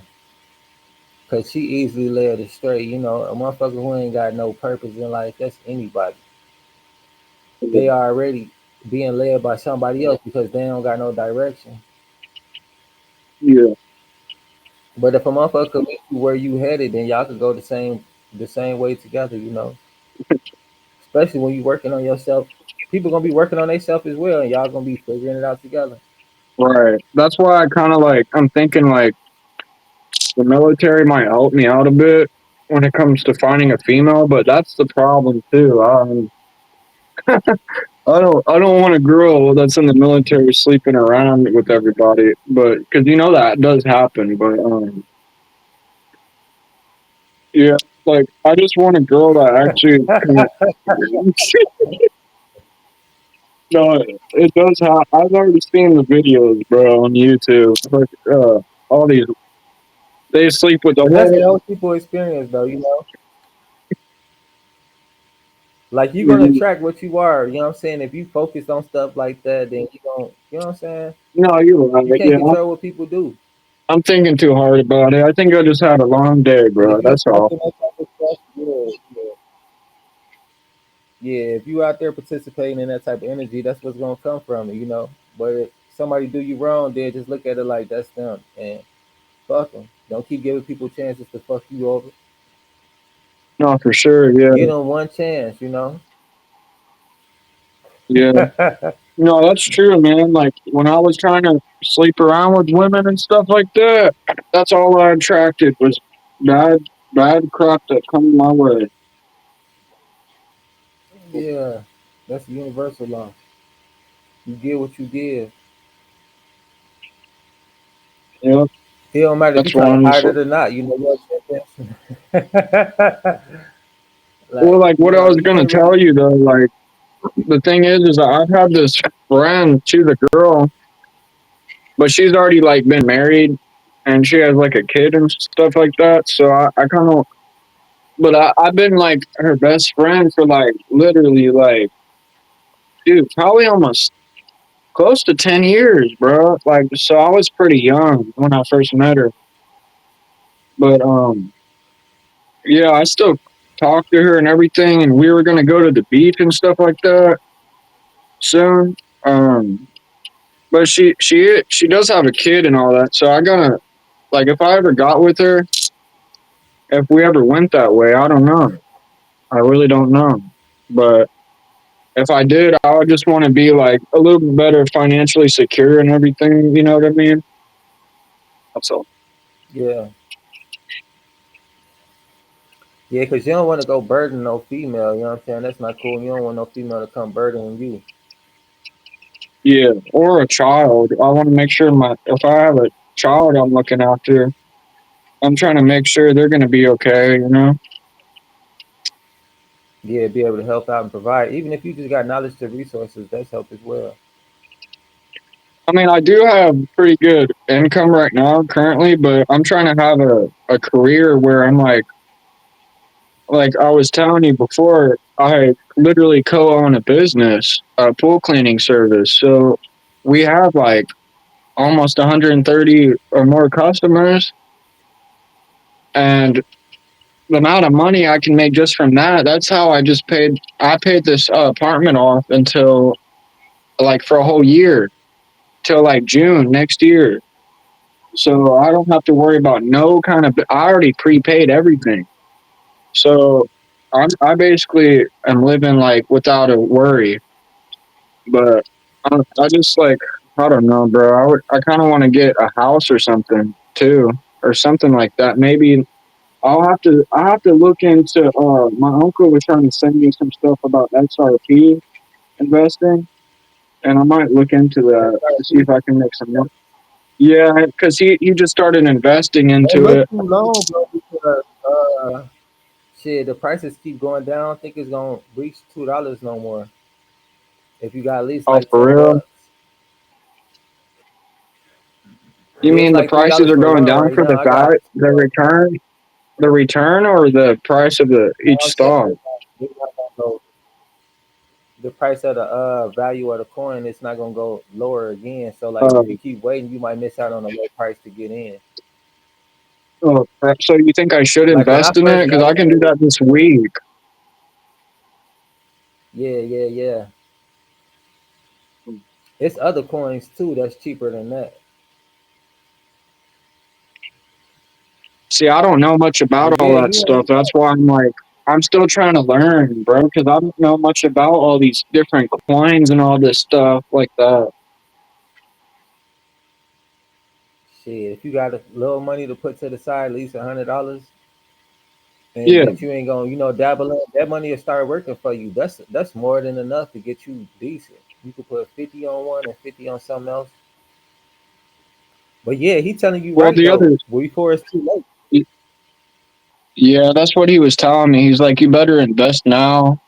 Cause she easily led astray. A motherfucker who ain't got no purpose in life, that's anybody. They are already being led by somebody else because they don't got no direction. Yeah, But if a motherfucker meet you where you headed, then y'all could go the same way together. Especially when you working on yourself. People gonna be working on themselves as well, and y'all gonna be figuring it out together. Right. That's why I kind of like, I'm thinking like the military might help me out a bit when it comes to finding a female, but that's the problem too. I don't want a girl that's in the military sleeping around with everybody, but because you know that does happen. But yeah, like I just want a girl that actually can. No, it does have. I've already seen the videos, bro, on YouTube. Like, all these, they sleep with the But that's whole. the old people experience, though. You know, like you're gonna Mhm. attract what you are. You know what I'm saying? If you focus on stuff like that, then you don't. You know what I'm saying? No, you're right. You can't Yeah, control what people do. I'm thinking too hard about it. I think I just had a long day, But bro. if you That's all. attracting that type of stuff, yeah. If you out there participating in that type of energy, that's what's gonna come from it. You know. But if somebody do you wrong, then just look at it like that's them and fuck them. Don't keep giving people chances to fuck you over. No, for sure. Get Yeah, them one chance. You know. yeah. No, that's true, man. Like when I was trying to sleep around with women and stuff like that, that's all I attracted was bad, bad crap that come my way. Yeah, that's the universal law. You get what you give. Yeah, It don't matter if you that's why trying to I'm just hide it or not. You know what? well, Like like you what I know, was you gonna can't really. tell you though. Like the thing is I've had this friend, she's a girl, but she's already like been married, and she has like a kid and stuff like that. So I kind of, but I've been like her best friend for like literally like, dude, probably almost close to 10 years, bro. Like, so I was pretty young when I first met her. But, yeah, I still talk to her and everything. And we were going to go to the beach and stuff like that soon. Um, but she does have a kid and all that. So I gotta, like, if I ever got with her, if we ever went that way, I don't know. I really don't know. But if I did, I would just want to be like a little bit better financially secure and everything. You know what I mean? That's all. Yeah, yeah, because you don't want to go burden no female. You know what I'm saying? That's not cool. You don't want no female to come burdening you. Yeah, or a child. I want to make sure my if I have a child I'm looking after, I'm trying to make sure they're going to be okay. You know, Yeah, be able to help out and provide. Even if you just got knowledge to resources, that's help as well. I mean, I do have pretty good income right now currently, but I'm trying to have a career where I'm like I was telling you before, I literally co-own a business, a pool cleaning service. So we have like almost 130 or more customers, and the amount of money I can make just from that, that's how I paid this apartment off until like for a whole year till like June next year. So I don't have to worry about no kind of, I already prepaid everything. So I basically am living like without a worry, but I just like, I don't know, bro. I kind of want to get a house or something too, or something like that. Maybe I have to look into my uncle was trying to send me some stuff about XRP investing, and I might look into that to see XRP. if I can make some money. Yeah, because he just started investing Don't into look it. too long, bro, because shit, the prices keep going down. I think it's gonna reach $2 no more. If you got at least Oh, like for 10 real? bucks. You Yeah, it's mean the like three prices dollars are for going one down right for now. I got the return, or the price of the each I'm saying stock? it's not gonna go the price of the value of the coin it's not gonna go lower again. So like Uh, if you keep waiting, you might miss out on a low price to get in. so you think I should Like when I invest in it? first Because got I can do into it, that this week. yeah. It's other coins too that's cheaper than that. See, I don't know much about But all yeah, that you stuff. ain't That's why I'm like. I'm still trying to learn, bro, because I don't know much about all these different coins and all this stuff like that. Shit, if you got a little money to put to the side, at least $100, and Yeah. that you ain't gonna, dabble in, that money will start working for you. That's more than enough to get you decent. You could put 50 on one and 50 on something else. But yeah, he telling you Well, right the though. other, Before it's too late. yeah, that's what he was telling me. He's like, you better invest now.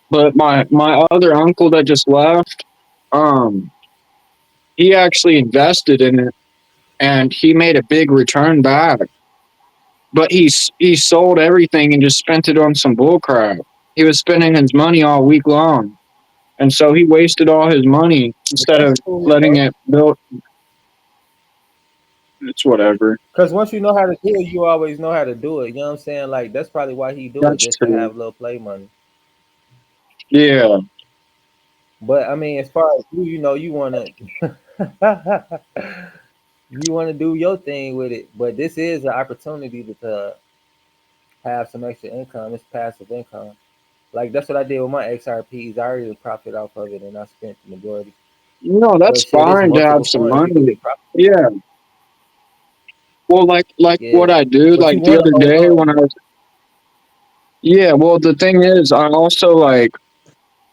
But my other uncle that just left, um, he actually invested in it and he made a big return back. But he sold everything and just spent it on some bullcrap. He was spending his money all week long, and so he wasted all his money But instead that's of cool, letting bro. it build. It's whatever. Cause once you know how to do it, you always know how to do it. You know what I'm saying? Like that's probably why he do it, That's just to true. have a little play money. Yeah. But I mean, as far as you, you wanna you wanna do your thing with it. But this is an opportunity to have some extra income. It's passive income. Like that's what I did with my XRPs. I already profit off of it, and I spent the majority. No, that's But shit, it's fine to have multiple some coins you could money. be profiting Yeah. on. Well, like what Yeah, I do, but you like the want to other hold day on when I though. was, yeah. Well, the thing is, I also like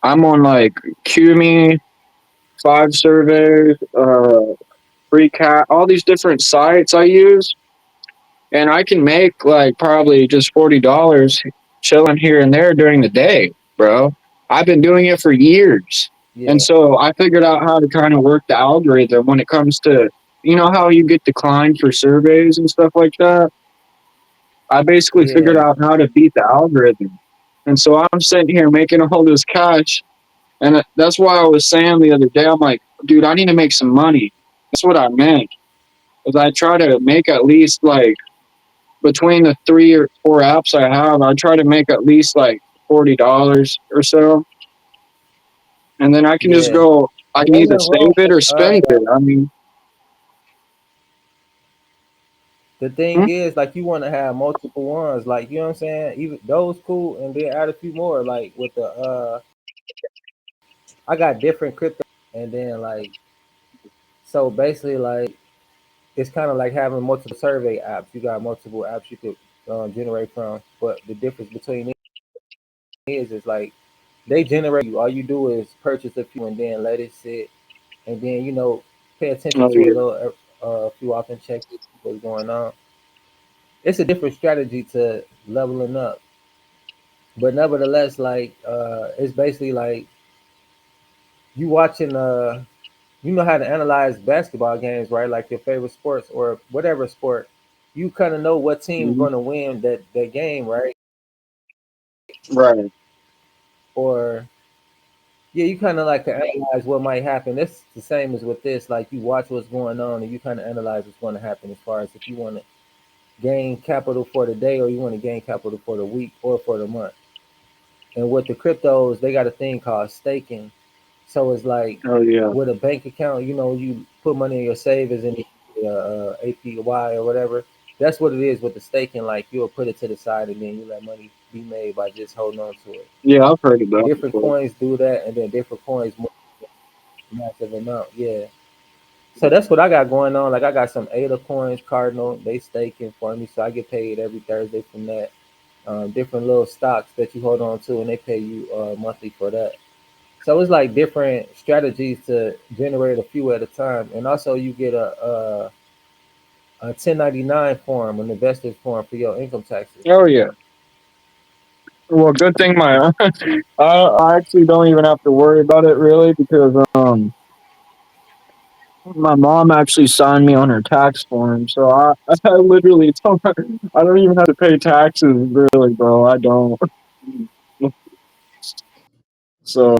I'm on like QMe, Five Surveys, Free Cat, all these different sites I use, and I can make like probably just $40 chilling here and there during the day, bro. I've been doing it for years. And Yeah, so I figured out how to kind of work the algorithm when it comes to, how you get declined for surveys and stuff like that. I basically figured yeah, out how to beat the algorithm. And so I'm sitting here making all this cash. And that's why I was saying the other day, I'm like, dude, I need to make some money. That's what I meant. Because I try to make at least like between the 3 or 4 apps I have, I try to make at least like $40 or so. And then I can just yeah. go, I It can ain't either nothing wrong save it with or spend it. I mean, the thing hmm? is, like, you want to have multiple ones, like, you know what I'm saying? Even those cool, and then add a few more, like with the I got different crypto, and then like, so basically, like, it's kind of like having multiple survey apps. You got multiple apps you could generate from, but the difference between it is like they generate you. All you do is purchase a few and then let it sit, and then pay attention Oh, to a yeah. little, a few often check what's going on. It's a different strategy to leveling up, but nevertheless, like it's basically like you watching you know how to analyze basketball games, right? Like your favorite sports or whatever sport, you kind of know what team's Hmm. going to win that game, right? Right. Or yeah, you kind of like to analyze what might happen. That's the same as with this. Like you watch what's going on and you kind of analyze what's going to happen as far as if you want to gain capital for the day or you want to gain capital for the week or for the month. And with the cryptos, they got a thing called staking. So it's like Oh, yeah. with a bank account, you put money in your savings and APY or whatever. That's what it is with the staking. Like you'll put it to the side and then you let money be made by just holding on to it. Yeah, I've heard of that Different before. coins do that, and then different coins more massive amount. Yeah. So that's what I got going on. Like I got some ADA coins, Cardinal. They staking for me, so I get paid every Thursday from that. Different little stocks that you hold on to, and they pay you monthly for that. So it's like different strategies to generate a few at a time, and also you get a 1099 form, an investor form for your income taxes. Oh, yeah. Well, good thing I actually don't even have to worry about it really because my mom actually signed me on her tax form, so I literally I don't even have to pay taxes really, bro. I don't. So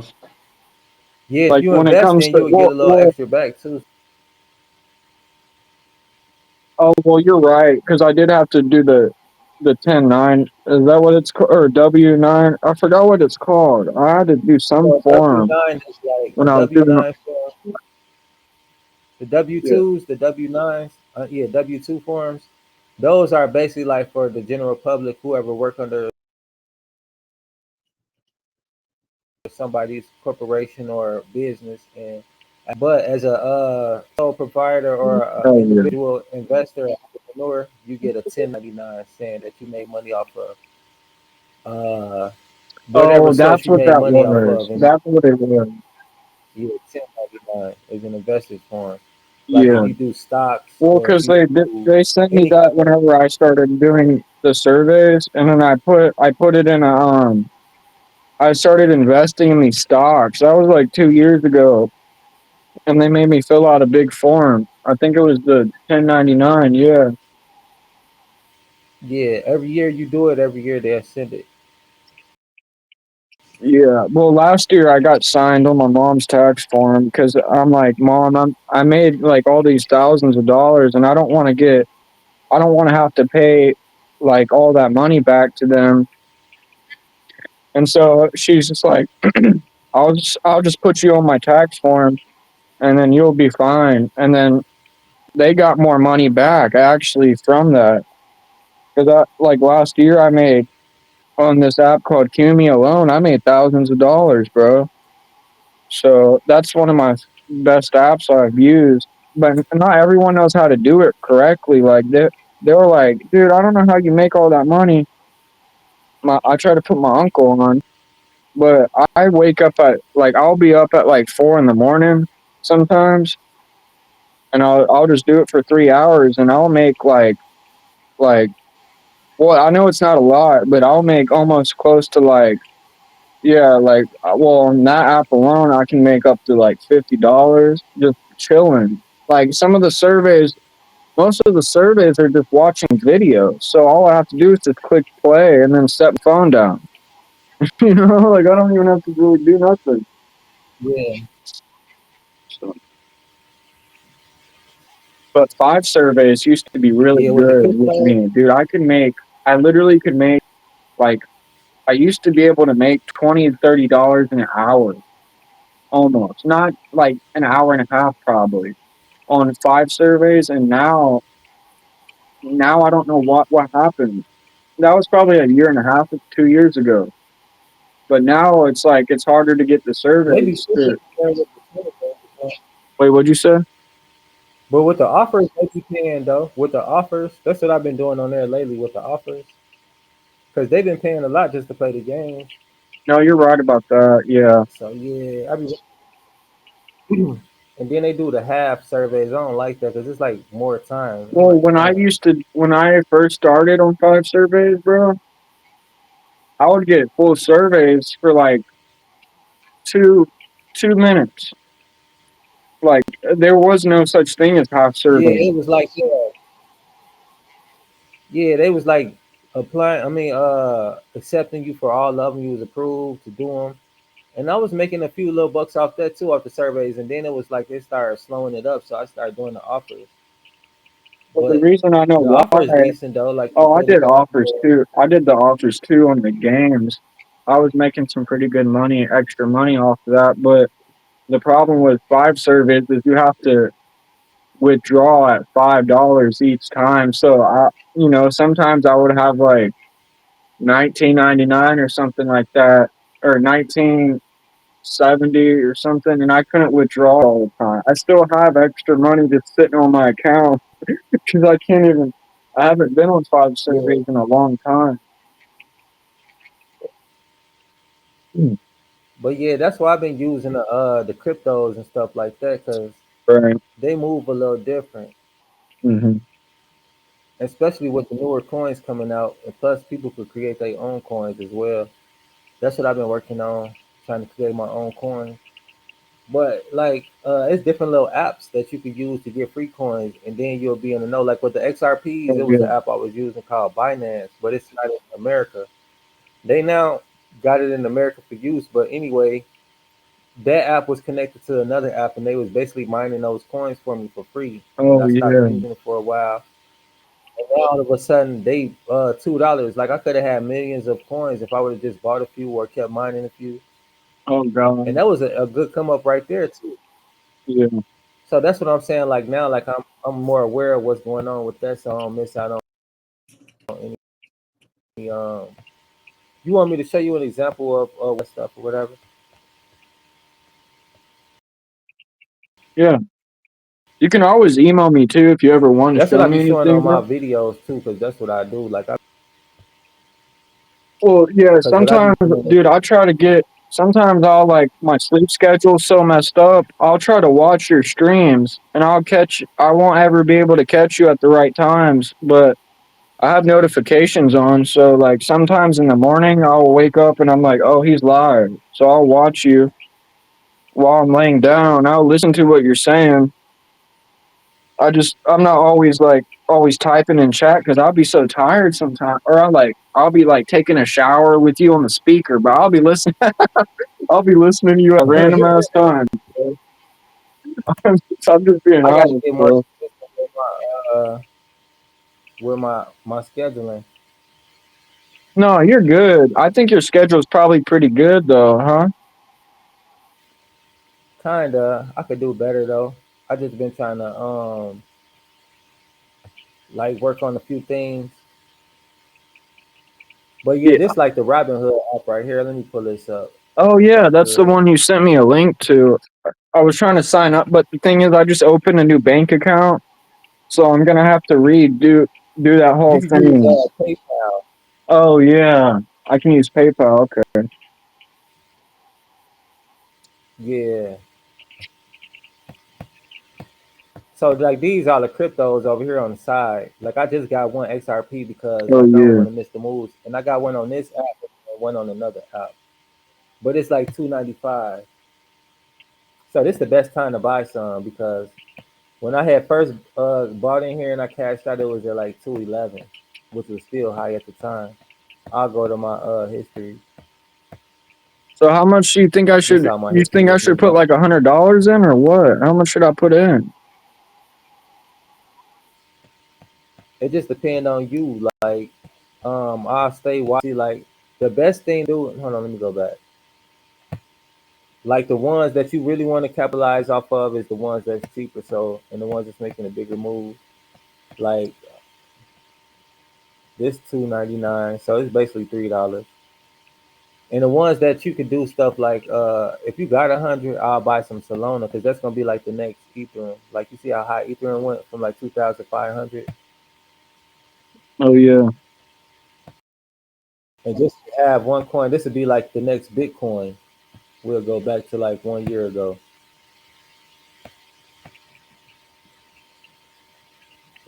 Yeah, if like you when it invest, comes then to you'll get a little extra back too. well, you're right because I did have to do the 10-9. Is that what it's called or W-9? I forgot what it's called. I had to do some So W form nine is like when a I was W doing. nine form. The W Yeah. twos, the W nines, yeah, W two forms. Those are basically like for the general public, whoever work under somebody's corporation or business, and but as a sole proprietor or a Oh yeah. individual investor, entrepreneur, you get a 1099 saying that you made money off of uh whatever Oh, source that's you what made that money off was. of, and That's what it was. you get 1099 is an invested form. Like if Yeah. you do stocks Well, or if because you do they sent me any that kind of whenever I started doing the surveys, and then I put it in a I started investing in these stocks. That was like 2 years ago, and they made me fill out a big form. I think it was the 1099. Yeah. yeah, every year you do it, every year they'll send it. Yeah. Well, last year I got signed on my mom's tax form because I'm like, Mom, I made like all these thousands of dollars, and I don't want to have to pay like all that money back to them. And so she's just like, I'll just put you on my tax form, and then you'll be fine. And then they got more money back actually from that, because like last year I made on this app called Cumi alone, I made thousands of dollars, bro. So that's one of my best apps I've used. But not everyone knows how to do it correctly. Like they were like, dude, I don't know how you make all that money. I try to put my uncle on, but I wake up at like I'll be up at like 4 in the morning sometimes, and I'll just do it for 3 hours, and I'll make like well, I know it's not a lot, but I'll make almost close to like yeah, like well on that app alone, I can make up to like $50 just chilling. Like some of the surveys, most of the surveys are just watching videos, so all I have to do is just click play and then set my phone down. You know, like I don't even have to really do nothing. Yeah, So, but five surveys used to be really yeah, with the good with crypto. me, dude. I literally could make like I used to be able to make $20 to $30 an hour almost, not like an hour and a half probably on five surveys, and now I don't know what happened. That was probably a year and a half, 2 years ago. But now it's like it's harder to get the They be surveys pushing to. it there with the crypto. Wait, what'd you say? But with the offers, they be paying though. With the offers, that's what I've been doing on there lately with the offers, because they've been paying a lot just to play the games. No, you're right about that. Yeah. So yeah, I be and then they do the half surveys. I don't like that because it's like more time. I'm Well, like, damn. when I first started on five surveys, bro, I would get full surveys for like two 2 minutes. Like there was no such thing as half Yeah, surveys. it was like yeah, they was like applying. I mean, accepting you for all of them. You was approved to do them, and I was making a few little bucks off that too, off the surveys. And then it was like they started slowing it up, so I started doing the offers. But the But reason I know the offer is why, decent though. Like you oh, I put it did down offers for too. I did the offers too on the games. I was making some pretty good money, extra money off of that. But the problem with five surveys is you have to withdraw at $5 each time. So sometimes I would have like 19.99 or something like that, or 19.70 or something, and I couldn't withdraw all the time. I still have extra money just sitting on my account because I can't even. I haven't been on five yeah. surveys in a long time. Hmm. But yeah, that's why I've been using the cryptos and stuff like that because Right. they move a little different, Hmm. especially with the newer coins coming out. And plus, people could create their own coins as well. That's what I've been working on, trying to create my own coin. But like, it's different little apps that you could use to get free coins, and then you'll be in the know. Like with the XRPs, Oh it was yeah. an app I was using called Binance, but it's not in America. They now got it in America for use, but anyway, that app was connected to another app, and they was basically mining those coins for me for free. And Oh I stopped yeah. using it for a while. And then all of a sudden, they $2. Like I could have had millions of coins if I would have just bought a few or kept mining a few. Oh And god. that was a good come up right there too. Yeah. So that's what I'm saying. Like now, like I'm more aware of what's going on with that, so I don't miss out on any. You want me to show you an example of that stuff or whatever? Yeah. You can always email me too if you ever want to That's what show I me be showing anything, on bro. my videos too, because that's what I do. Well, yeah, Because what I sometimes, be seeing, dude, I try to get, sometimes I'll like, my sleep schedule's so messed up. I'll try to watch your streams and I won't ever be able to catch you at the right times, but I have notifications on. So, like, sometimes in the morning, I'll wake up and I'm like, oh, he's live. So I'll watch you while I'm laying down. I'll listen to what you're saying. I'm not always like, always typing in chat because I'll be so tired sometimes. Or I'll be like taking a shower with you on the speaker, but I'll be listening. I'll be listening to you at random I ass times. Bro. I'm just being got to honest, get more bro. consistent with my scheduling. No, you're good. I think your schedule's probably pretty good though, huh? Kinda, I could do better though. I just been trying to like work on a few things. But yeah, Yeah. this like the Robin Hood app right here. Let me pull this up Oh if I yeah, that's the could. one you sent me a link to. I was trying to sign up, but the thing is, I just opened a new bank account, so I'm gonna have to do that You whole can use thing. PayPal. Oh yeah, I can use PayPal. Okay. Yeah. So like these are the cryptos over here on the side. Like I just got one XRP because Oh like I don't yeah. want to miss the moves, and I got one on this app and one on another app. But it's like 295. So this is the best time to buy some because when I had first bought in here and I cashed out, it was at like 211, which was still high at the time. I'll go to my history. So how much do you think I This is should? how my You history think I was me should put buying. like $100 in or what? How much should I put in? It just depends on you. Like, I'll stay watching. Like, the best thing to do. Hold on, let me go back. Like the ones that you really want to capitalize off of is the ones that's cheaper. So, and the ones that's making a bigger move. Like this 299. So it's basically $3. And the ones that you could do stuff like, if you got 100, I'll buy some Solana because that's gonna be like the next Ethereum. Like you see how high Ethereum went from like 2,500, Oh yeah. and just to have one coin. This would be like the next Bitcoin. We'll go back to like 1 year ago.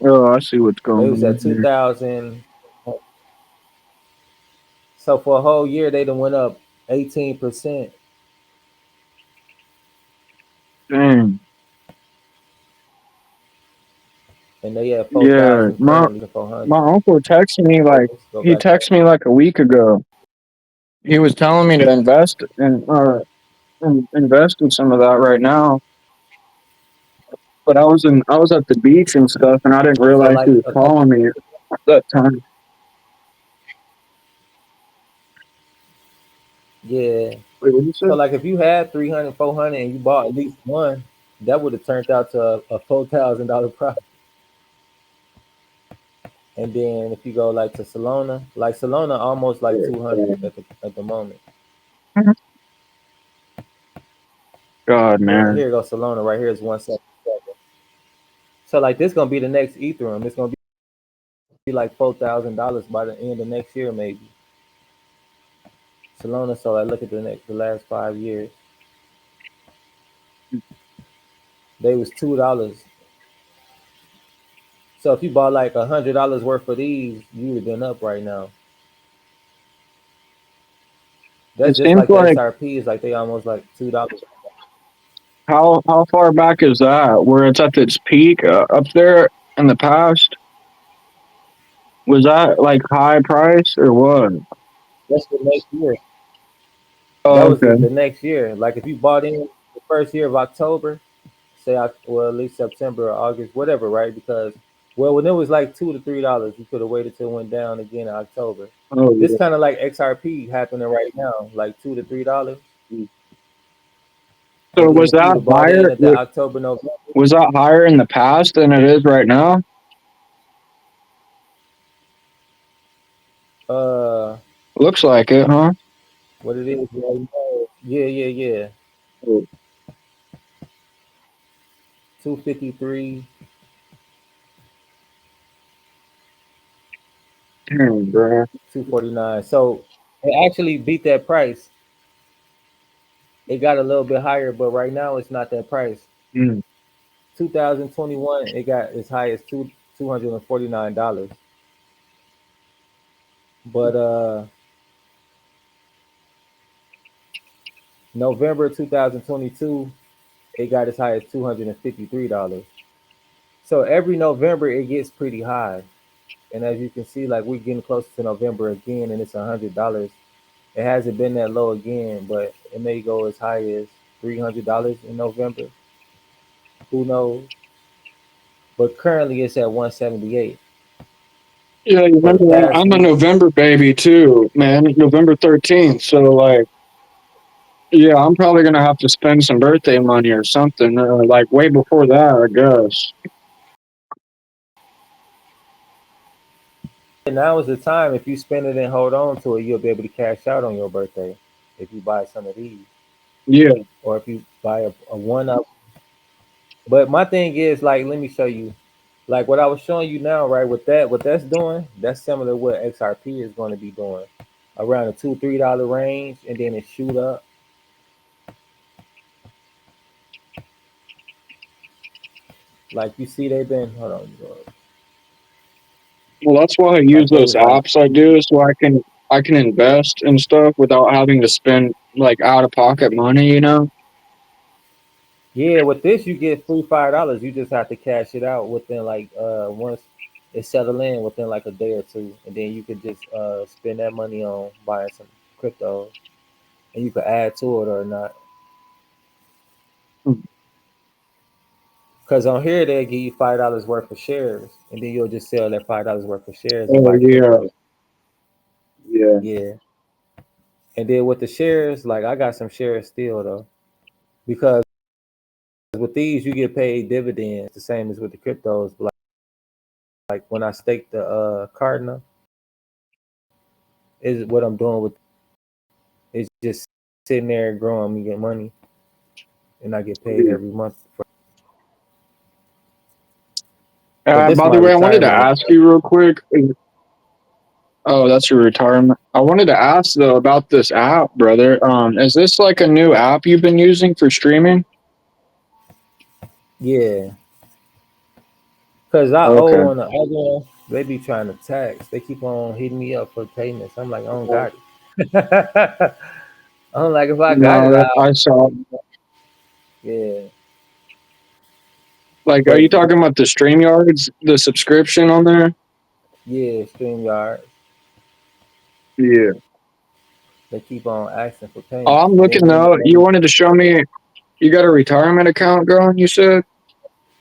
Oh, I see what's They going was at on here. 2,000. So for a whole year, they done went up 18%, Dang. and they had Yeah. 4,000 My currently. 400. my uncle texted me Oh, like let's go he back up. texted me like a week ago. He was telling me to invest in some of that right now. But I was at the beach and stuff, and I didn't So realize he like was a couple calling me years at ago, that time. yeah. Wait, what did you So say? like if you had 300, 400, and you bought at least one, that would have turned out to a $4,000 profit. And then if you go like to Solana, like Solana almost like 200 at the moment. God, Yeah, man. here goes Solana right here is 177. So like this gonna be the next Ethereum. It's gonna be like $4,000 by the end of next year maybe. Solana. So I look at the last 5 years, they was $2. So if you bought like $100 worth of these, you would have been up right now. It That's just seems like the like XRP is like they almost like $2. how far back is that? Where it's at its peak up there in the past? Was that like high price or what? That's the next year. That Oh, was okay. the next year. Like if you bought in the first year of October, say well at least September or August, whatever, right? Because well when it was like $2 to $3, you could have waited till it went down again in October. Oh, This yeah. kind of like XRP happening right now, like $2 to $3. So And then was if you would that have bought in higher? at the October, November, Was that higher in the past than it is right now? uh, Looks like it, huh? what it is right now, yeah, yeah, yeah. Oh, 253, Damn, bro. 249. So it actually beat that price. It got a little bit higher, but right now it's not that price. Mm. 2021, it got as high as $249. But November 2022, it got as high as $253. So every November it gets pretty high. And as you can see, like we're getting close to November again, and it's $100. It hasn't been that low again, but it may go as high as $300 in November. Who knows? But currently it's at 178 Yeah, you for the remember past I'm a week. November baby too, man. November 13th. So like, yeah, I'm probably gonna have to spend some birthday money or something. Like way before that, I guess. And now is the time. If you spend it and hold on to it, you'll be able to cash out on your birthday if you buy some of these, Yeah, or if you buy a one up. But my thing is like, let me show you, like what I was showing you now, right? With that, what that's doing, that's similar to what XRP is going to be doing, around the $2-3 range, and then it shoot up. Like you see, they've been hold on, well, that's why I use like they those was like, apps I do, so I can invest and stuff without having to spend like out of pocket money. You know. yeah, with this you get free $5. You just have to cash it out within like once it settle in within like a day or two, and then you could just spend that money on buying some crypto, and you could add to it or not. Mm. Because on here they give you $5 worth of shares, and then you'll just sell that $5 worth of shares and Oh buy yeah, crypto. yeah, Yeah, and then with the shares, like I got some shares still though, because with these you get paid dividends the same as with the cryptos. Like when I stake the Cardinal, is what I'm doing with it's just sitting there growing me get money, and I get paid yeah. every month. But this is By my the way, I wanted to retirement ask account. you real quick. Oh, that's your retirement. I wanted to ask though about this app, brother. Is this like a new app you've been using for streaming? Yeah, because I owe Okay. on the other one. They be trying to tax. They keep on hitting me up for payments. I'm like, I don't got it. I'm like, if I got it, No, I'll. I saw. Yeah, Like, are but you talking about the StreamYards, the subscription on there? yeah, StreamYard. Yeah. They keep on asking for Oh, payments, I'm and then looking they though. let You me. wanted to show me you got a retirement account going, you said?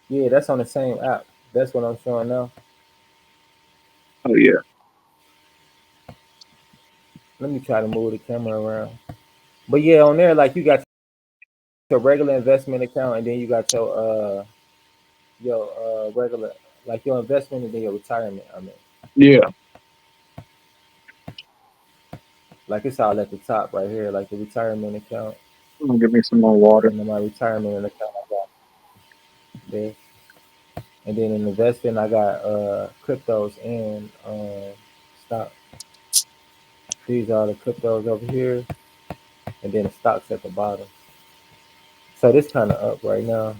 Yeah, that's on the same app. That's what I'm showing now. Oh yeah. Let me try to move the camera around. But yeah, on there, like you got your regular investment account, and then you got your regular like your investment, and then your retirement. I mean, Yeah. like it's all at the top right here, like the retirement account, Give me some more water. and then my retirement account I got this, and then in investing I got cryptos and stock. These are the cryptos over here, and then the stocks at the bottom. So this kind of up right now.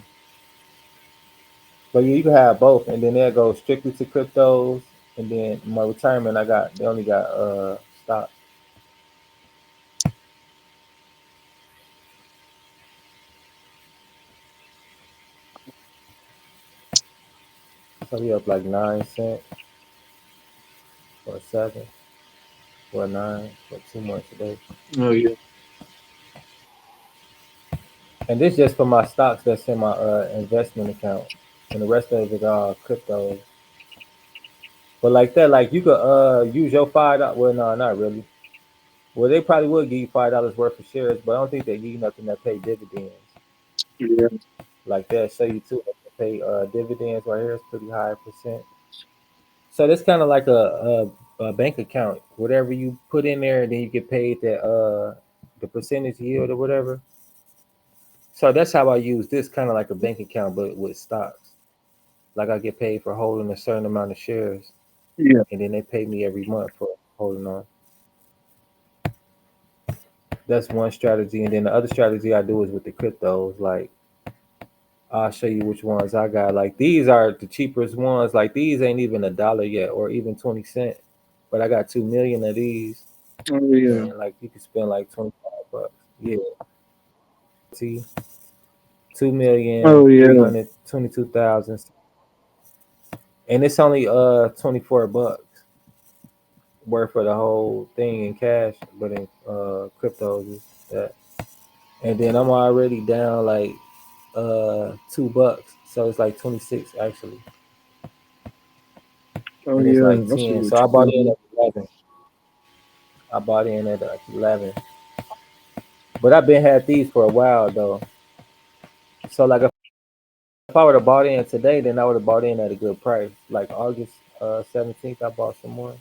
But yeah, you can have both, and then they'll go strictly to cryptos, and then my retirement I got they only got stock. So he up like 9 cents or 7 or 9 for 2 months today. Oh yeah. And this just for my stocks that's in my investment account, and the rest of it all cryptos. But like that, like you could use your $5. Well, no, not really. Well, they probably would give you $5 worth of shares, but I don't think they give you nothing that pay dividends Yeah. like that. Show you too, they pay dividends right here. It's pretty high percent. So that's kind of like a bank account. Whatever you put in there, then you get paid that the percentage yield or whatever. So that's how I use this kind of like a bank account, but with stocks. Like I get paid for holding a certain amount of shares, Yeah. and then they pay me every month for holding on. That's one strategy, and then the other strategy I do is with the cryptos. Like I'll show you which ones I got. Like these are the cheapest ones. Like these ain't even a dollar yet, or even 20 cent. But I got 2 million of these, Oh yeah. and like you can spend like $25. Yeah, T 2 million Oh three yeah. hundred 22,000, and it's only $24 worth of the whole thing in cash, but in cryptos is that. And then I'm already down like $2, so it's like 26 actually, Oh and it's yeah. like I see 10. what So I you're bought in doing. at 11. I bought in at 11, but I've been had these for a while though. So like if I would have bought in today, then I would have bought in at a good price. Like August 17th, I bought some more,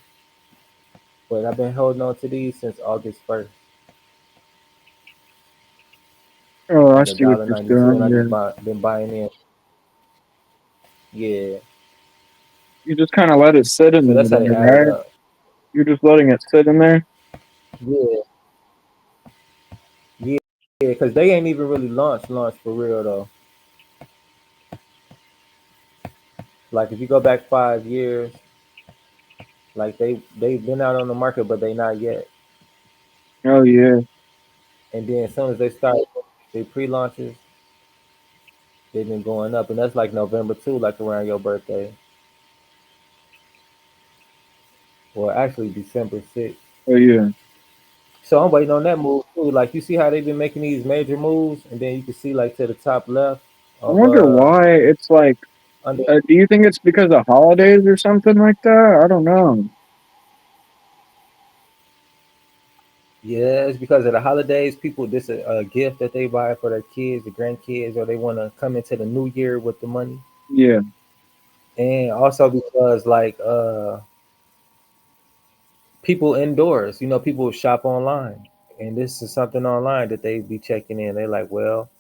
but I've been holding on to these since August 1st Oh, I at a see what dollar you're 92, and doing. I just Yeah. been buying in. Yeah, You just kind of let it sit in so there, that's how they then, added right? up. You're just letting it sit in there. Yeah, yeah, yeah, because they ain't even really launched for real though. Like if you go back 5 years, like they've been out on the market, but they not yet. Oh yeah. And then as soon as they start they pre-launches, they've been going up, and that's like November too, like around your birthday. Well, actually December 6th. Oh yeah. So I'm waiting on that move too. Like you see how they've been making these major moves, and then you can see like to the top left I of wonder why it's like. under. Do you think it's because of holidays or something like that? I don't know. Yeah, it's because of the holidays. People, this is a gift that they buy for their kids, the grandkids, or they want to come into the new year with the money. Yeah. And also because like people indoors, people shop online, and this is something online that they be checking in. They like, well,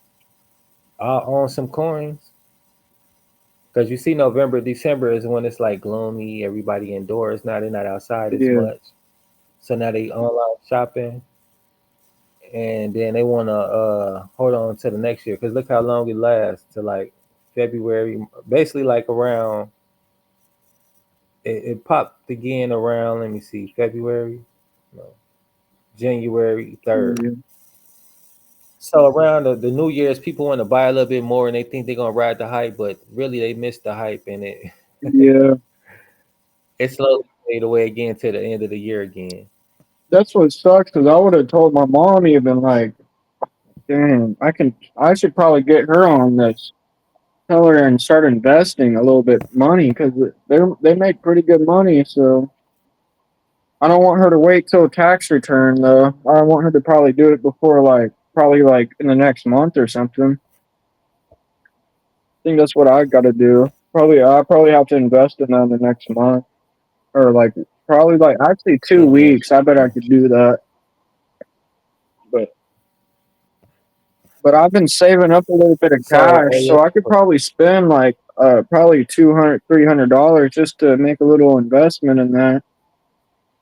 I'll own some coins because you see, November, December is when it's like gloomy. Everybody indoors now; they're not outside as Yeah. much. So now they online shopping, and then they want to hold on to the next year because look how long it lasts to like February, basically like around it popped again around. Let me see, February, no, January Oh 3rd. yeah. So around the New Year's, people want to buy a little bit more, and they think they're gonna ride the hype, but really they missed the hype, and it Yeah. it slowly fade away again to the end of the year again. That's what sucks because I would have told my mom even like, damn, I should probably get her on this. Tell her and start investing a little bit money because they make pretty good money. So I don't want her to wait till tax return though. I want her to probably do it before like probably like in the next month or something. I think that's what I got to do. Probably I probably have to invest in that in the next month or like probably like actually two Yeah. weeks. I bet I could do that. But I've been saving up a little bit of So cash, so I could probably spend like probably $200, $300 just to make a little investment in that.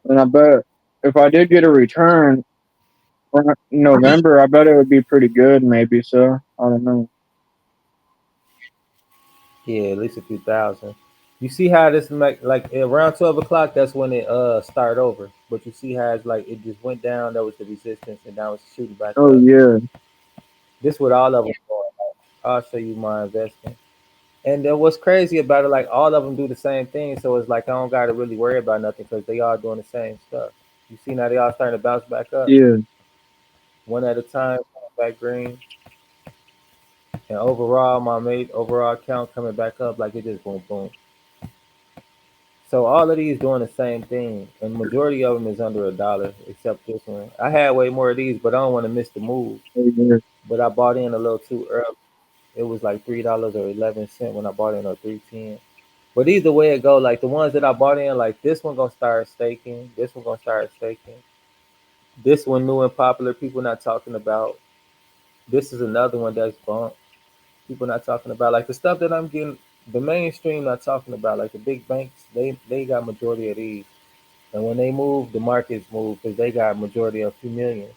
And I bet if I did get a return in November, I bet it would be pretty good, maybe. So I don't know. yeah, at least a few thousand. You see how this like around 12 o'clock? That's when it start over. But you see how it's like it just went down. That was the resistance, and now it's shooting back Oh up. yeah, This what all of them going. I'll show you my investment. And then what's crazy about it, like all of them do the same thing. So it's like I don't got to really worry about nothing because they all doing the same stuff. You see now they all starting to bounce back up yeah, one at a time, back green. And overall, my mate overall count coming back up like it just boom boom. So all of these doing the same thing, and majority of them is under a dollar, except this one. I had way more of these, but I don't want to miss the move. oh, yeah, But I bought in a little too early. It was like $3 or 11 cents when I bought in, or 3.10. But either way it go, like the ones that I bought in, like this one gonna start staking. This one gonna start staking. This one new and popular, people not talking about. This is another one that's bumped. People not talking about like the stuff that I'm getting. The mainstream not talking about like the big banks. They got majority of these, and when they move, the markets move because they got majority of a few millions.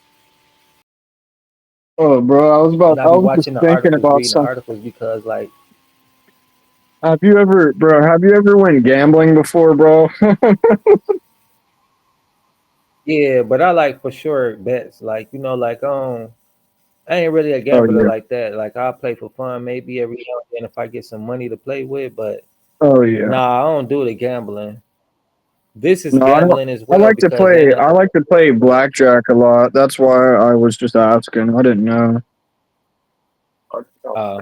Oh, bro, And I I be was just watching the thinking articles, about reading the some. articles because like Have you ever, bro? Have you ever went gambling before, bro? yeah, but I like for sure bets. Like like I ain't really a Oh gambler yeah. like that. Like I'll play for fun, maybe every now and then if I get some money to play with. But Oh yeah. nah, I don't do the gambling. This is No, I don't. gambling as well because I like to play blackjack a lot. That's why I was just asking. I didn't know. uh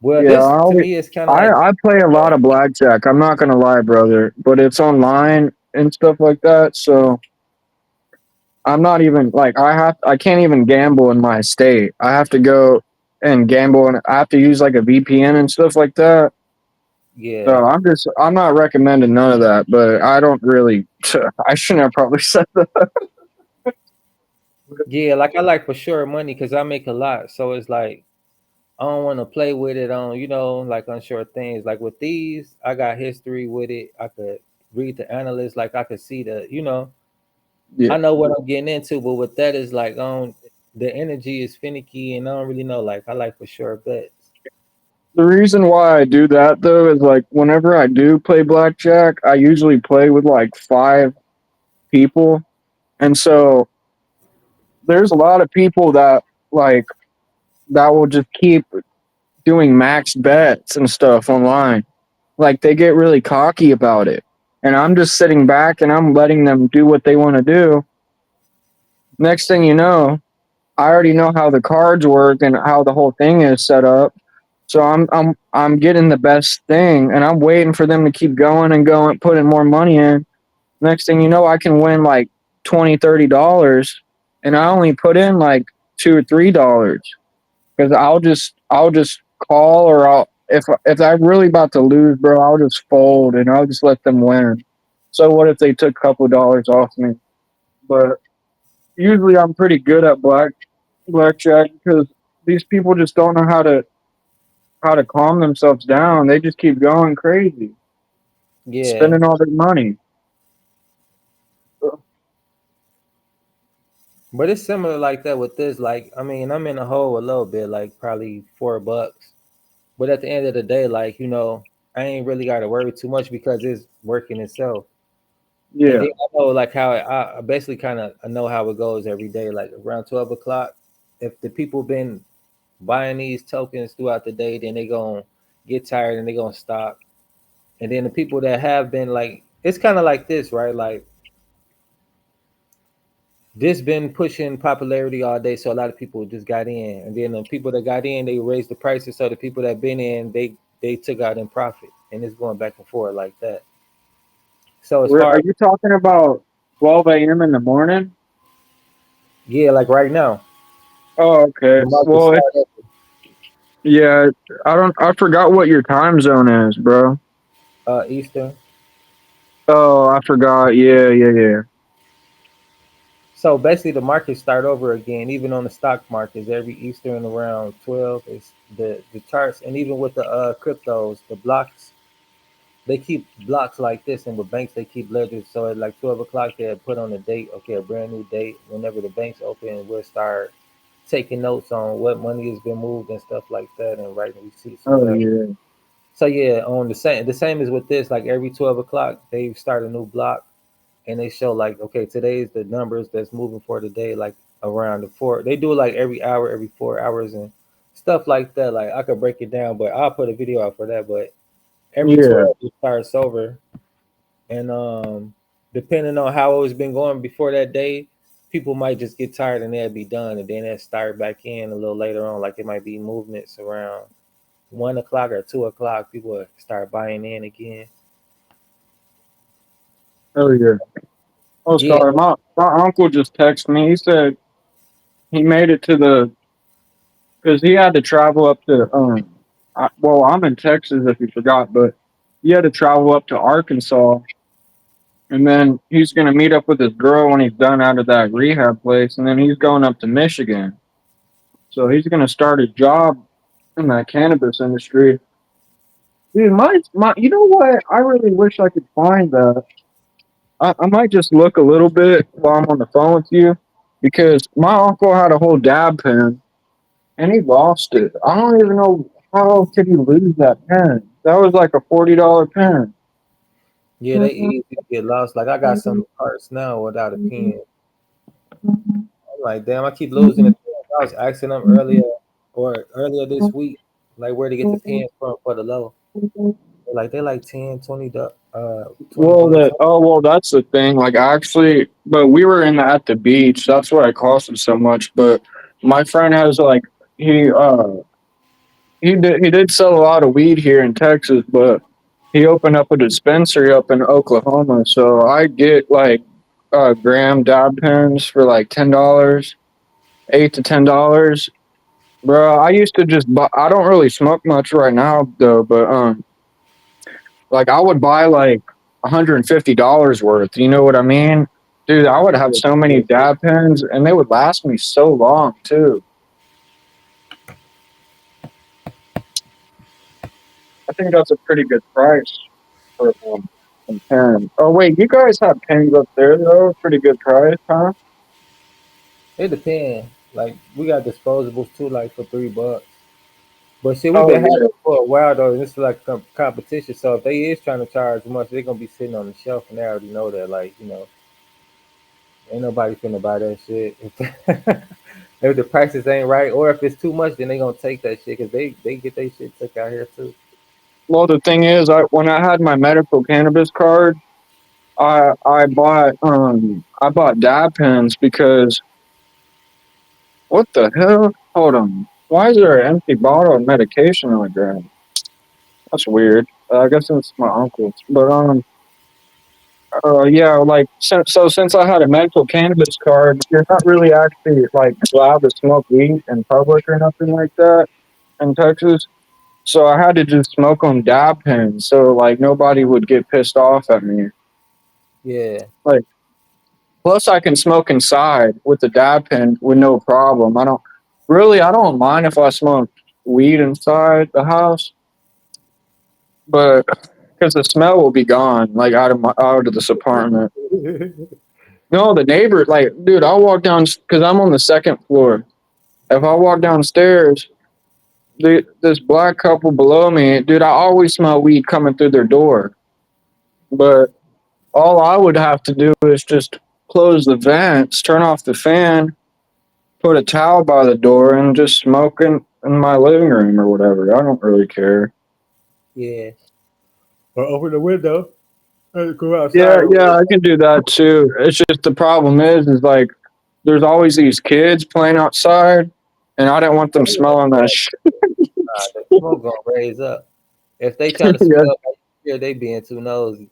well Yeah, this to me is kind of like I play a lot uh, of blackjack. I'm not gonna lie, brother, but it's online and stuff like that. So I'm not even like I can't even gamble in my state. I have to go and gamble, and I have to use like a VPN and stuff like that. So yeah. I'm not recommending none of that. But I don't really. I shouldn't have probably said that. Yeah, like I like for sure money because I make a lot. So it's like I don't want to play with it on, like unsure things. Like with these, I got history with it. I could read the analysts, like I could see Yeah. I know what I'm getting into, but with that is like the energy is finicky and I don't really know. Like I like for sure bets. The reason why I do that though is like whenever I do play blackjack, I usually play with like five people, and so there's a lot of people that like that will just keep doing max bets and stuff online. Like they get really cocky about it. And I'm just sitting back and I'm letting them do what they want to do. Next thing you know, I already know how the cards work and how the whole thing is set up. So I'm getting the best thing and I'm waiting for them to keep going and going, putting more money in. Next thing you know, I can win like 20, $30 and I only put in like $2 or $3 because I'll just call or I'll if I'm really about to lose, bro, I'll just fold and I'll just let them win. So what if they took a couple dollars off me? But usually I'm pretty good at blackjack because these people just don't know how to calm themselves down. They just keep going crazy, Yeah. spending all their money. But it's similar like that with this. Like, I mean, I'm in a hole a little bit, like probably $4. But at the end of the day, like, I ain't really gotta worry too much because it's working itself. And Yeah. then I know like how I basically kind of I know how it goes every day. Like around 12 o'clock, if the people been buying these tokens throughout the day, then they gonna get tired and they gonna stop. And then the people that have been like, it's kind of like this, right? Like this been pushing popularity all day, so a lot of people just got in, and then the people that got in, they raised the prices, so the people that been in, they took out in profit, and it's going back and forth like that. So it's Are hard. you talking about 12 a.m. in the morning? Yeah, like right now, Oh, okay. the market Well, started yeah, I forgot what your time zone is, bro. Eastern. Oh, I forgot. Yeah, yeah, yeah. So basically, the markets start over again, even on the stock markets. Every Eastern around 12 is the charts, and even with the cryptos, the blocks they keep blocks like this, and with banks they keep ledgers. So at like 12 o'clock, they put on a date, okay, a brand new date. Whenever the banks open, we'll start taking notes on what money has been moved and stuff like that, and writing receipts or Oh, whatever. yeah. So yeah, on the same as with this, like every 12 o'clock, they start a new block and they show like, okay, today's the numbers that's moving for the day, like around the four. They do it like every hour, every 4 hours, and stuff like that. Like I could break it down, but I'll put a video out for that. But every Yeah. 12 it starts over, and depending on how it's been going before that day, people might just get tired and they'll be done, and then they'll start back in a little later on. Like it might be movements around 1 o'clock or 2 o'clock. People will start buying in again. Oh, yeah. Oh, Yeah, sorry. My uncle just texted me. He said he made it to the because he had to travel up to well, I'm in Texas if you forgot, but he had to travel up to Arkansas, and then he's gonna meet up with his girl when he's done out of that rehab place, and then he's going up to Michigan. So he's gonna start a job in the cannabis industry. Dude, you know what? I really wish I could find that. I might just look a little bit while I'm on the phone with you because my uncle had a whole dab pen and he lost it. I don't even know how could he lose that pen. That was like a $40 pen. Yeah, they easy to get lost. Like I got some carts now without a pen. I'm like, damn, I keep losing the pen. I was asking them earlier this week, like where to get the pens from for the low. They're like 10, 20, 20 Well, bucks. that's the thing. Like, actually, but we were in at the beach. That's why it costed so much. But my friend has like he he did sell a lot of weed here in Texas, but he opened up a dispensary up in Oklahoma. So I get like gram dab pens for like $10, $8 to $10. Bro, I used to just buy. I don't really smoke much right now though, but like I would buy like $150 worth. You know what I mean? Dude, I would have so many dab pens and they would last me so long too. I think that's a pretty good price for a pen. Oh wait, you guys have pens up there though? Pretty good price, huh? It depends. Like we got disposables too, like for $3. But see, we've Oh been having yeah. it for a while though, and this is like competition. So if they is trying to charge much, they're gonna be sitting on the shelf, and they already know that. Like ain't nobody finna buy that shit. If the prices ain't right, or if it's too much, then they gonna take that shit because they get their shit took out here too. Well, the thing is, when I had my medical cannabis card, I bought dab pens because what the hell? Hold on. Why is there an empty bottle of medication on the ground? That's weird. I guess it's my uncle's. But yeah, like since I had a medical cannabis card, you're not really actually like allowed to smoke weed in public or nothing like that in Texas. So I had to just smoke on dab pens, so like nobody would get pissed off at me. Yeah, Like plus I can smoke inside with the dab pen with no problem. I don't mind if I smoke weed inside the house, but because the smell will be gone, like out of this apartment. No, the neighbor, like, dude, I'll walk down because I'm on the second floor. If I walk downstairs, this black couple below me, dude, I always smell weed coming through their door. But all I would have to do is just close the vents, turn off the fan, put a towel by the door, and just smoke in my living room or whatever. I don't really care. yeah. Or open the window and go Yeah, outside. yeah, I can do that too. It's just the problem is like there's always these kids playing outside, and I didn't want them smelling that shit. The smoke gonna raise up. If they trying to Yeah. smell like here, they being too nosy.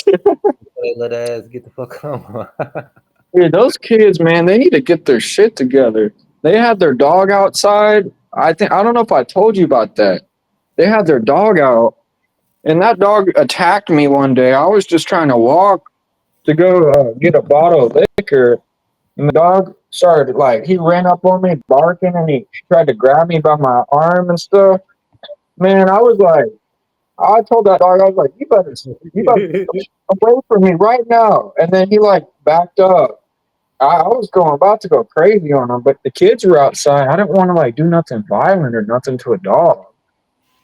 They let ass get the fuck on. Dude, those kids, man, they need to get their shit together. They had their dog outside. I don't know if I told you about that. They had their dog out, and that dog attacked me one day. I was just trying to walk to go get a bottle of liquor, and the dog started like he ran up on me barking, and he tried to grab me by my arm and stuff. Man, I told that dog, I was like, you better get away from me right now. And then he like backed up. I was about to go crazy on him, but the kids were outside. I didn't want to like do nothing violent or nothing to a dog.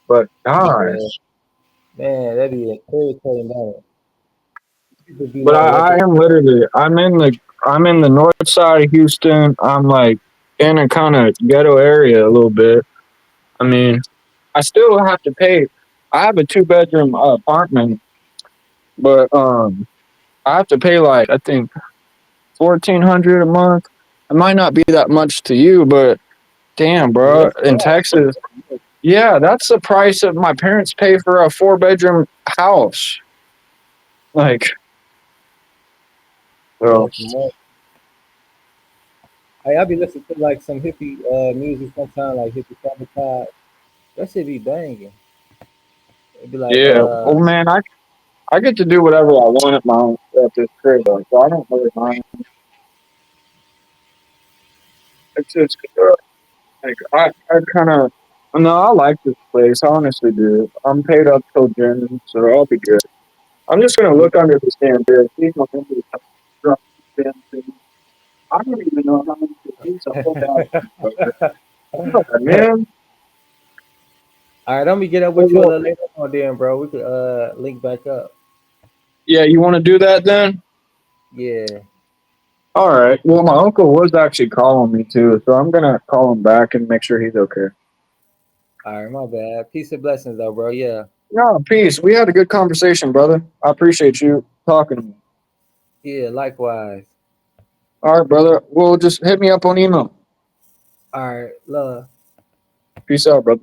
But Yeah, gosh, man, that'd be irritating. That people be but not I looking. am literally I'm in the north side of Houston. I'm like in a kind of ghetto area a little bit. I mean, I still have to pay. I have a 2 bedroom apartment, but I have to pay like I think 1,400 a month. It might not be that much to you, but damn, Yeah, bro, that's in Texas, yeah, that's the price that my parents pay for a 4 bedroom house. Like, yeah, so for more. I be listening to like some hippie music sometimes, like hippie sabotage. That shit be banging. It'd be like, yeah. Oh man, I get to do whatever I want at this crib, though, so I don't really mind. It's just Like I kind of no, I like this place. I honestly do. I'm paid up till June, so I'll be good. I'm just gonna look under this damn bed. See my memory drop this damn thing. I don't even know how much it is to hold out. God, man. All right, I'm gonna get up Well, with you a well, little later on, then, bro. We could link back up. yeah, you want to do that then? Yeah. All right. Well, my uncle was actually calling me too, so I'm gonna call him back and make sure he's okay. All right, my bad. Peace and blessings, though, bro. Yeah. No, peace. We had a good conversation, brother. I appreciate you talking to me. Yeah. Likewise. All right, brother. Well, just hit me up on email. All right. Love. Peace out, brother.